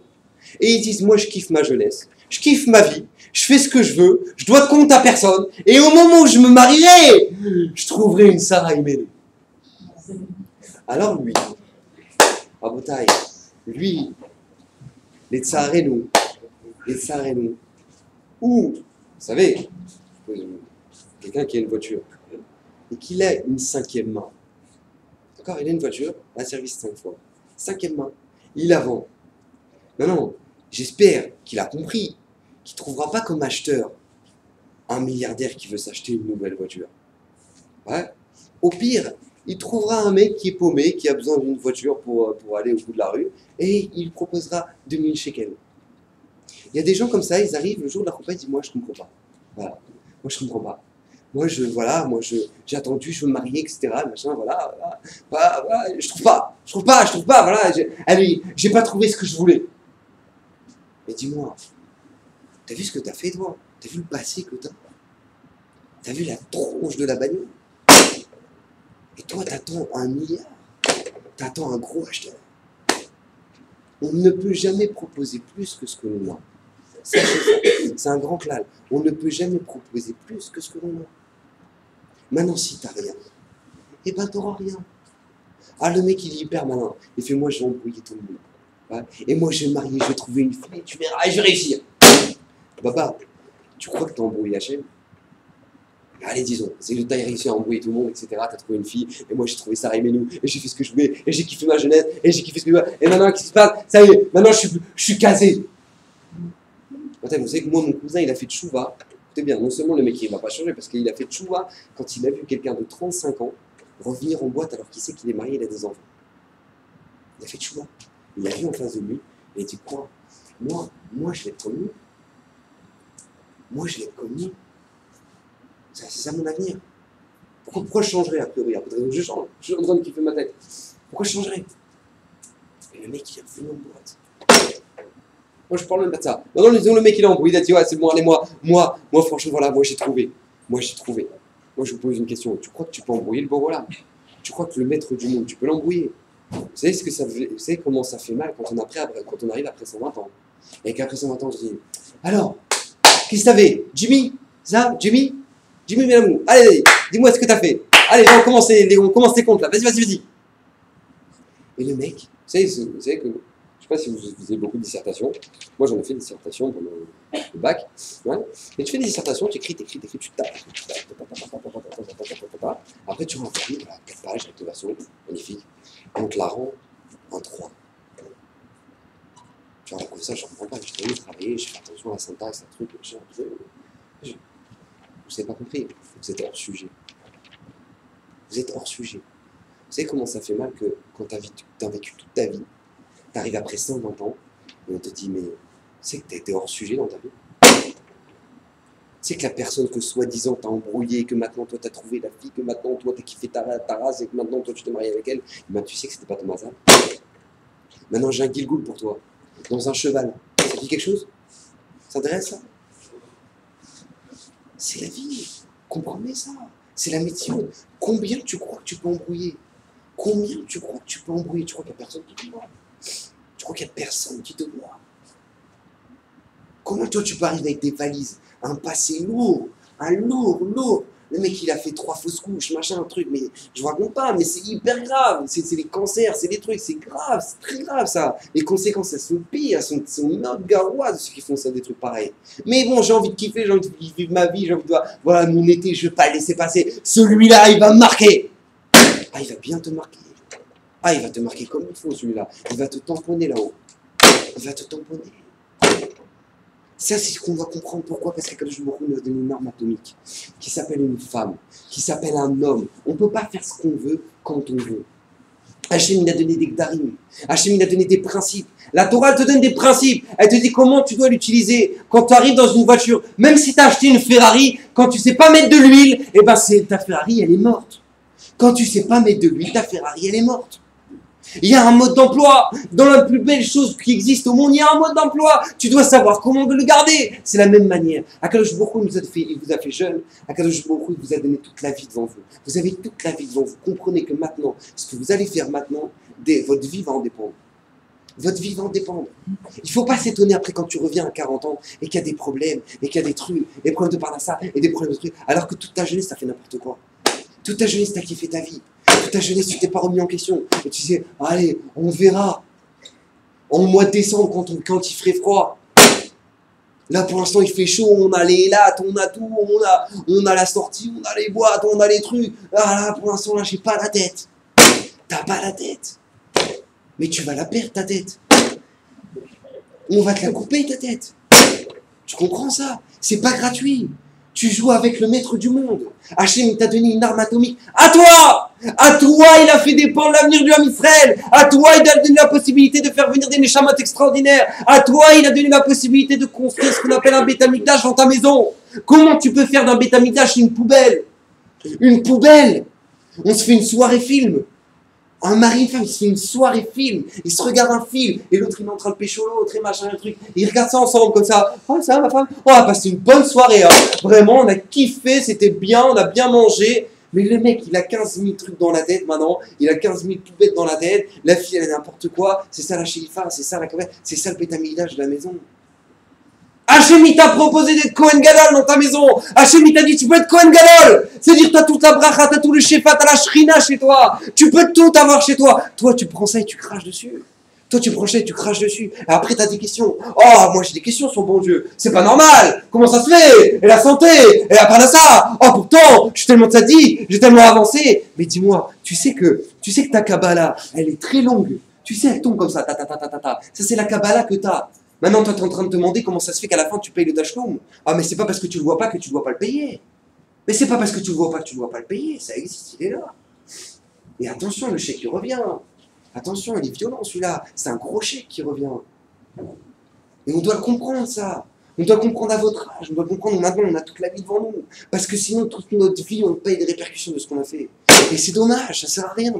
et ils disent, moi, je kiffe ma jeunesse, je kiffe ma vie, je fais ce que je veux, je dois de compte à personne, et au moment où je me marierai, je trouverai une Sarah Imenou. Alors lui, Rabotaï, lui, les Tsarenou, ou, vous savez, quelqu'un qui a une voiture, et qu'il a une cinquième main. D'accord, il a une voiture, elle a servi 5 fois. Cinquième main, il la vend. Non, j'espère qu'il a compris qu'il ne trouvera pas comme acheteur un milliardaire qui veut s'acheter une nouvelle voiture. Ouais. Au pire, il trouvera un mec qui est paumé, qui a besoin d'une voiture pour aller au bout de la rue, et il proposera 2000 shekels. Il y a des gens comme ça, ils arrivent le jour de la repas, ils disent, moi je comprends pas. Voilà. Moi je comprends pas. Moi j'ai attendu, je veux me marier, etc. Machin, voilà, je trouve pas, voilà, j'ai pas trouvé ce que je voulais. Mais dis-moi, t'as vu ce que t'as fait toi? T'as vu le passé que t'as? T'as vu la tronche de la bagnole? Et toi t'attends 1 milliard? T'attends un gros acheteur? On ne peut jamais proposer plus que ce que l'on a. C'est un grand clal. On ne peut jamais proposer plus que ce que l'on a. Maintenant, si t'as rien, eh ben t'auras rien. Ah, le mec, il est hyper malin. Il fait, moi, je vais embrouiller tout le monde. Ouais. Et moi, je vais me marier, je vais trouver une fille, tu verras, et je vais réussir. Papa, tu crois que t'as embrouillé Hachem? Allez, disons, c'est que t'as réussi à embrouiller tout le monde, etc. T'as trouvé une fille, et moi, j'ai trouvé Sarah Imenou, et j'ai fait ce que je voulais, et j'ai kiffé ma jeunesse, et j'ai kiffé ce que je voulais. Et maintenant, qu'est-ce qui se passe? Ça y est, maintenant, je suis casé. Attends, vous savez que moi, mon cousin, il a fait tchouva. Écoutez bien, non seulement le mec, il ne va pas changer, parce qu'il a fait tchouva quand il a vu quelqu'un de 35 ans revenir en boîte alors qu'il sait qu'il est marié, il a des enfants. Il a fait tchouva. Il a vu en face de lui, et il dit, quoi? Moi, je vais être comme lui. Moi, je vais être comme lui. C'est ça mon avenir. Pourquoi je changerais a priori? Je change. Je suis en train de kiffer ma tête. Pourquoi je changerais? Et le mec, il est revenu en boîte. Moi, je parle même pas de ça. Non, disons, le mec, il est embrouillé. Il a dit, ouais, c'est bon, allez, moi, franchement, voilà, moi, j'ai trouvé. Moi, je vous pose une question. Tu crois que tu peux embrouiller le beau voilà? Tu crois que le maître du monde, tu peux l'embrouiller? Vous savez vous savez comment ça fait mal quand on arrive après 120 ans? Et qu'après 120 ans, on se dit, alors, qu'est-ce que t'avais? Jimmy? Jimmy, mon amour. Allez, dis-moi ce que t'as fait. Allez, on commence tes comptes, là. Vas-y. Et le mec, vous savez que, je sais pas si vous avez beaucoup de dissertations. Moi, j'en ai fait des dissertations pendant le bac. Ouais. Et tu fais des dissertations, tu écris, tu tapes. Après, tu rends un livre, 4 pages, avec le verso, magnifique. Et on te la rend en 3. Tu vois, comme ça, je ne comprends pas. J'ai travaillé, je fais attention à la syntaxe, un truc, machin. Vous n'avez pas compris. Vous êtes hors sujet. Vous êtes hors sujet. Vous savez comment ça fait mal que quand tu as vécu toute ta vie, tu arrives après 120 ans, et on te dit, mais tu sais que tu as été hors sujet dans ta vie? Tu sais que la personne que soi-disant t'as embrouillé, que maintenant toi t'as trouvé la fille, que maintenant toi t'as kiffé ta race, et que maintenant toi tu t'es marié avec elle, ben tu sais que c'était pas ton mazal. Maintenant j'ai un Gilgoul pour toi, dans un cheval. Ça dit quelque chose? Ça t'intéresse ça? C'est la vie. Comprenez ça. C'est la médecine. Combien tu crois que tu peux embrouiller? Combien tu crois que tu peux embrouiller? Tu crois qu'il n'y a personne qui te voit? Tu crois qu'il n'y a personne qui te voit? Comment toi tu peux arriver avec des valises? Un passé lourd, lourd. Le mec il a fait 3 fausses couches, machin, un truc, mais je vous raconte pas, mais c'est hyper grave. C'est les cancers, c'est des trucs, c'est grave, c'est très grave ça. Les conséquences elles sont pires, elles sont notre garois de ceux qui font ça, des trucs pareils. Mais bon, j'ai envie de kiffer, j'ai envie de vivre ma vie, j'ai envie de voilà, mon été, je vais pas le laisser passer. Celui-là, il va me marquer. Ah, il va bien te marquer. Ah, il va te marquer comme il faut celui-là. Il va te tamponner là-haut. Il va te tamponner. Ça, c'est ce qu'on doit comprendre. Pourquoi? Parce que je me nous a donné une norme atomique qui s'appelle une femme, qui s'appelle un homme. On ne peut pas faire ce qu'on veut quand on veut. Hachem, il a donné des gdarim. Hachem, il a donné des principes. La Torah, elle te donne des principes. Elle te dit comment tu dois l'utiliser. Quand tu arrives dans une voiture, même si tu as acheté une Ferrari, quand tu sais pas mettre de l'huile, eh ben ta Ferrari, elle est morte. Quand tu sais pas mettre de l'huile, ta Ferrari, elle est morte. Il y a un mode d'emploi. Dans la plus belle chose qui existe au monde, il y a un mode d'emploi. Tu dois savoir comment le garder. C'est la même manière. Akadosh Baruch Hu il vous a fait jeune. Akadosh Baruch Hu vous a donné toute la vie devant vous. Vous avez toute la vie devant vous. Comprenez que maintenant, ce que vous allez faire maintenant, votre vie va en dépendre. Votre vie va en dépendre. Il ne faut pas s'étonner après quand tu reviens à 40 ans et qu'il y a des problèmes, et qu'il y a des trucs, des problèmes de parnassa et des problèmes de trucs, alors que toute ta jeunesse, tu as fait n'importe quoi. Toute ta jeunesse, tu as kiffé ta vie. Toute ta jeunesse, tu t'es pas remis en question. Et tu disais, allez, on verra. En mois de décembre, quand il ferait froid. Là, pour l'instant, il fait chaud, on a les lattes, on a tout, on a la sortie, on a les boîtes, on a les trucs. Ah là, pour l'instant, là, j'ai pas la tête. T'as pas la tête. Mais tu vas la perdre, ta tête. On va te la couper, ta tête. Tu comprends ça? C'est pas gratuit. Tu joues avec le maître du monde. Hachem t'a donné une arme atomique. À toi! À toi, il a fait dépendre l'avenir du Ham Israël. À toi, il a donné la possibilité de faire venir des neshamot extraordinaires. À toi, il a donné la possibilité de construire ce qu'on appelle un Beth Amikdash dans ta maison. Comment tu peux faire d'un Beth Amikdash une poubelle? Une poubelle! On se fait une soirée film. Un mari, une femme, il se fait une soirée film, ils se regardent un film, et l'autre il est en train de pécho l'autre, et machin, un truc, ils regardent ça ensemble comme ça. Oh, ça va ma femme? Oh, on a passé une bonne soirée, hein. Vraiment, on a kiffé, c'était bien, on a bien mangé. Mais le mec, il a 15 000 trucs dans la tête maintenant, il a 15 000 poubelles dans la tête, la fille elle a n'importe quoi, c'est ça la shérifa, c'est ça la c'est ça le pétamillage de la maison. Hachem il t'a proposé d'être Kohen Gadol dans ta maison. Hachem il t'a dit tu peux être Kohen Gadol. C'est-à-dire t'as toute la bracha, t'as tout le shefa, t'as la shrina chez toi. Tu peux tout avoir chez toi. Toi tu prends ça et tu craches dessus. Toi tu prends ça et tu craches dessus. Et après t'as des questions. Oh moi j'ai des questions sur bon Dieu. C'est pas normal. Comment ça se fait? Et la santé? Et la parnassa? Oh pourtant je suis tellement tzaddik, j'ai tellement avancé. Mais dis-moi, tu sais que ta Kabbalah elle est très longue. Tu sais elle tombe comme ça. Ta. Ça c'est la Kabbalah que t'as. Maintenant, toi, tu es en train de te demander comment ça se fait qu'à la fin, tu payes le tachloum. Ah, mais c'est pas parce que tu le vois pas que tu ne dois pas le payer. Mais c'est pas parce que tu le vois pas que tu ne dois pas le payer. Ça existe, il est là. Et attention, le chèque, il revient. Attention, il est violent, celui-là. C'est un gros chèque qui revient. Et on doit le comprendre, ça. On doit le comprendre à votre âge. On doit le comprendre maintenant. On a toute la vie devant nous. Parce que sinon, toute notre vie, on paye les répercussions de ce qu'on a fait. Et c'est dommage, ça sert à rien.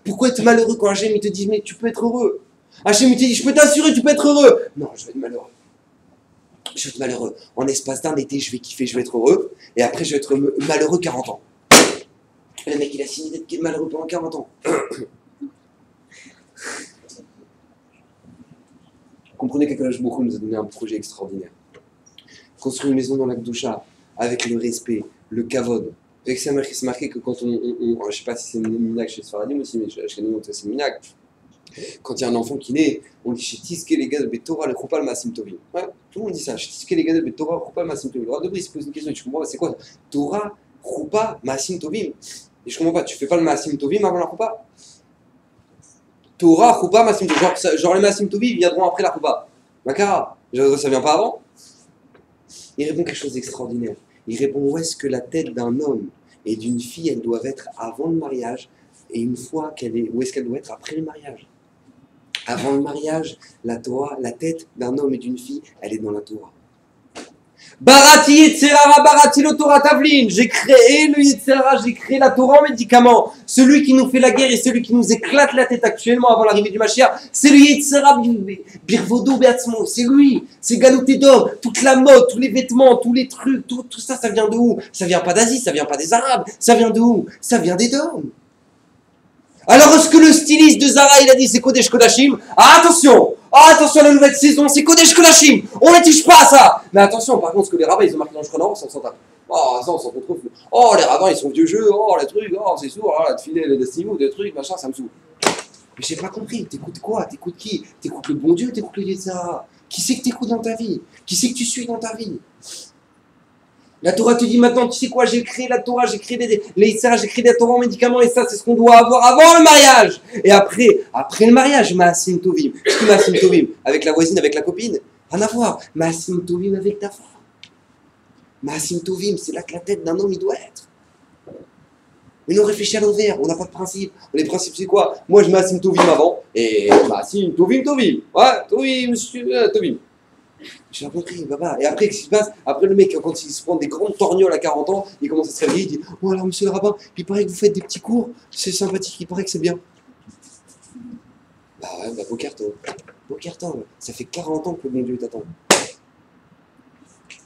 Pourquoi être malheureux quand Hachem, il te dit, mais tu peux être heureux? Hachem il te dit, je peux t'assurer, tu peux être heureux. Non, je vais être malheureux. Je vais être malheureux. En espace d'un été, je vais kiffer, je vais être heureux. Et après, je vais être malheureux 40 ans. Le mec, il a signé d'être malheureux pendant 40 ans. Comprenez qu'Akadosh Baruch Hu nous a donné un projet extraordinaire. Construire une maison dans la Gdusha, avec le respect, le kavod. Avec ça, c'est marqué que quand je ne sais pas si c'est une minag chez Sfaradim aussi, mais chez nous, c'est une minag. Quand il y a un enfant qui naît, on dit Shetiske les gars de Betorah le Choupal Maasim Tovim. Ouais, tout le monde dit ça. Shetiske les gars de Betorah le Choupal Maasim Tovim. Le roi de Brie se pose une question et tu comprends, c'est quoi Torah, Choupa, Maasim Tovim. Et je comprends pas, tu fais pas le Maasim Tovim avant la Choupa? Torah, Choupa, Maasim Tovim. Genre les Maasim Tovim viendront après la Choupa. Makara, ça vient pas avant? Il répond quelque chose d'extraordinaire. Il répond où est-ce que la tête d'un homme et d'une fille, elles doivent être avant le mariage, et une fois qu'elle est, où est-ce qu'elle doit être après le mariage? Avant le mariage, la Torah, la tête d'un homme et d'une fille, elle est dans la Torah. Barati Yetzerara, Barati le Torah Tavlin. J'ai créé le Yetzerara, j'ai créé la Torah en médicament. Celui qui nous fait la guerre et celui qui nous éclate la tête actuellement avant l'arrivée du Mashiach, c'est le Yetzerara Birvodo Beatzmo. C'est lui, c'est Galouté d'or. Toute la mode, tous les vêtements, tous les trucs, tout ça, ça vient de où? Ça vient pas d'Asie, ça vient pas des Arabes. Ça vient de où? Ça vient des Dômes. Alors, est-ce que le styliste de Zara, il a dit c'est Kodesh Kodashim? Ah, attention! Ah, attention à la nouvelle saison, c'est Kodesh Kodashim! On ne touche pas à ça! Mais attention, par contre, ce que les rabbins, ils ont marqué dans le Shulchan Aruch, ça s'en tape. Oh, ça, on s'en retrouve. Oh, les rabbins, ils sont vieux jeux. Oh, les trucs, oh, c'est sourd. Oh, de filer les stimou, des trucs, machin, ça me saoule. Mais j'ai pas compris. T'écoutes quoi? T'écoutes qui? T'écoutes le bon Dieu, t'écoutes le Yetzirah? Qui c'est que t'écoutes dans ta vie? Qui c'est que tu suis dans ta vie? La Torah te dit maintenant, tu sais quoi, j'ai créé la Torah, j'ai créé les Yetzirah, j'ai créé des Torah en médicaments, et ça, c'est ce qu'on doit avoir avant le mariage. Et après le mariage, Maasim Tovim. Qu'est-ce que Maasim Tovim? Avec la voisine, avec la copine? Rien à voir. Maasim Tovim avec ta femme. Maasim Tovim, c'est là que la tête d'un homme, il doit être. Mais nous, on réfléchit à l'envers, on n'a pas de principe. Les principes, c'est quoi? Moi, je m'assume Tovim avant, et je m'assume Tovim. Ouais, Tovim, monsieur, Tovim. J'ai compris, papa. Et après, qu'est-ce qui se passe? Après, le mec, quand il se prend des grandes torgnoles à 40 ans, il commence à se réveiller, il dit: oh, alors, monsieur le rabbin, il paraît que vous faites des petits cours, c'est sympathique, il paraît que c'est bien. Bah ouais, bah, Bokertov, ça fait 40 ans que le bon Dieu t'attend.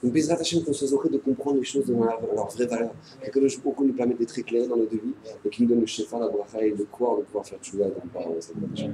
Donc, Bezrat Hashem, qu'on soit heureux de comprendre les choses dans leur vraie valeur. Et que le jour nous permette d'être éclairés dans notre vie, et qu'il nous donne le shefa, la bracha et le corps de pouvoir faire tchouva dans le paradis.